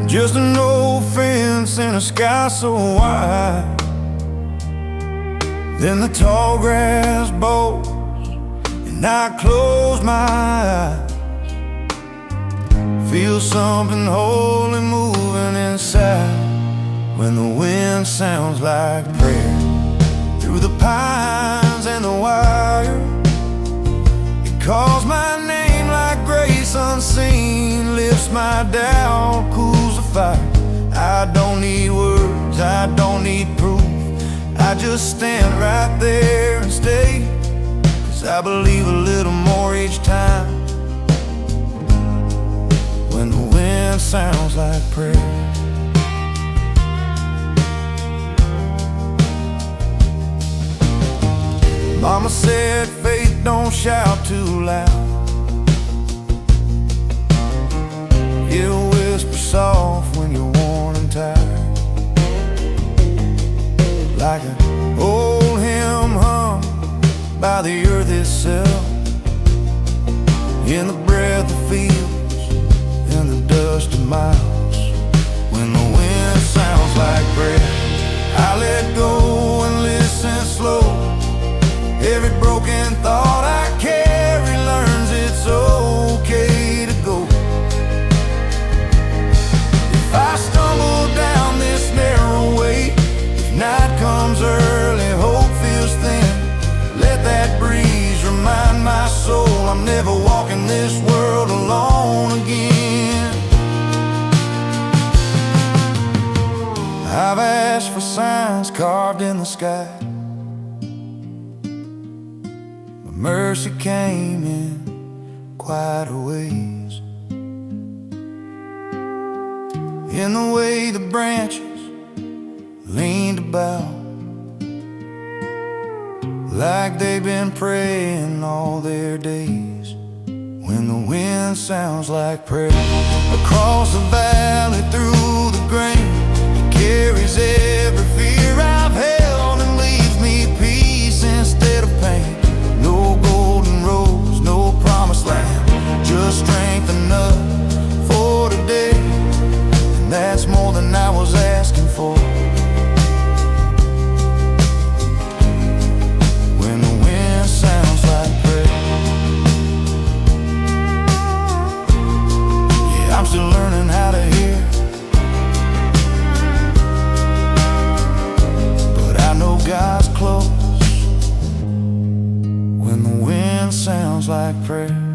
just an old fence and a sky so wide. Then the tall grass bows and I close my eyes, feel something holy moving inside. When the wind sounds like prayer through the pines and the wire, it calls my name like grace unseen, lifts my doubt, cools the fire. I don't need words, I don't need proof, I just stand right there and stay, 'cause I believe a little more each time when the wind sounds like prayer. Mama said faith don't shout too loud, it'll whisper soft when you're worn and tired. Like an old hymn hum by the earth itself, in the breath of fields, in the dust of miles. When the wind sounds like prayer, I let go and listen slow. Every broken thought I carry learns it's okay to go. If I stumble down this narrow way, if night comes early, hope feels thin, let that breeze remind my soul I'm never walking this world alone again. I've asked for signs carved in the sky, but mercy came in quieter ways. In the way the branches leaned about, like they've been praying all their days. When the wind sounds like prayer, across the valley, through the grain, it carries every fear I've held and leaves me peace instead of pain. No golden roads, no promised land, just strength enough for today, and that's more than I was asking for. I'm still learning how to hear, but I know God's close when the wind sounds like prayer.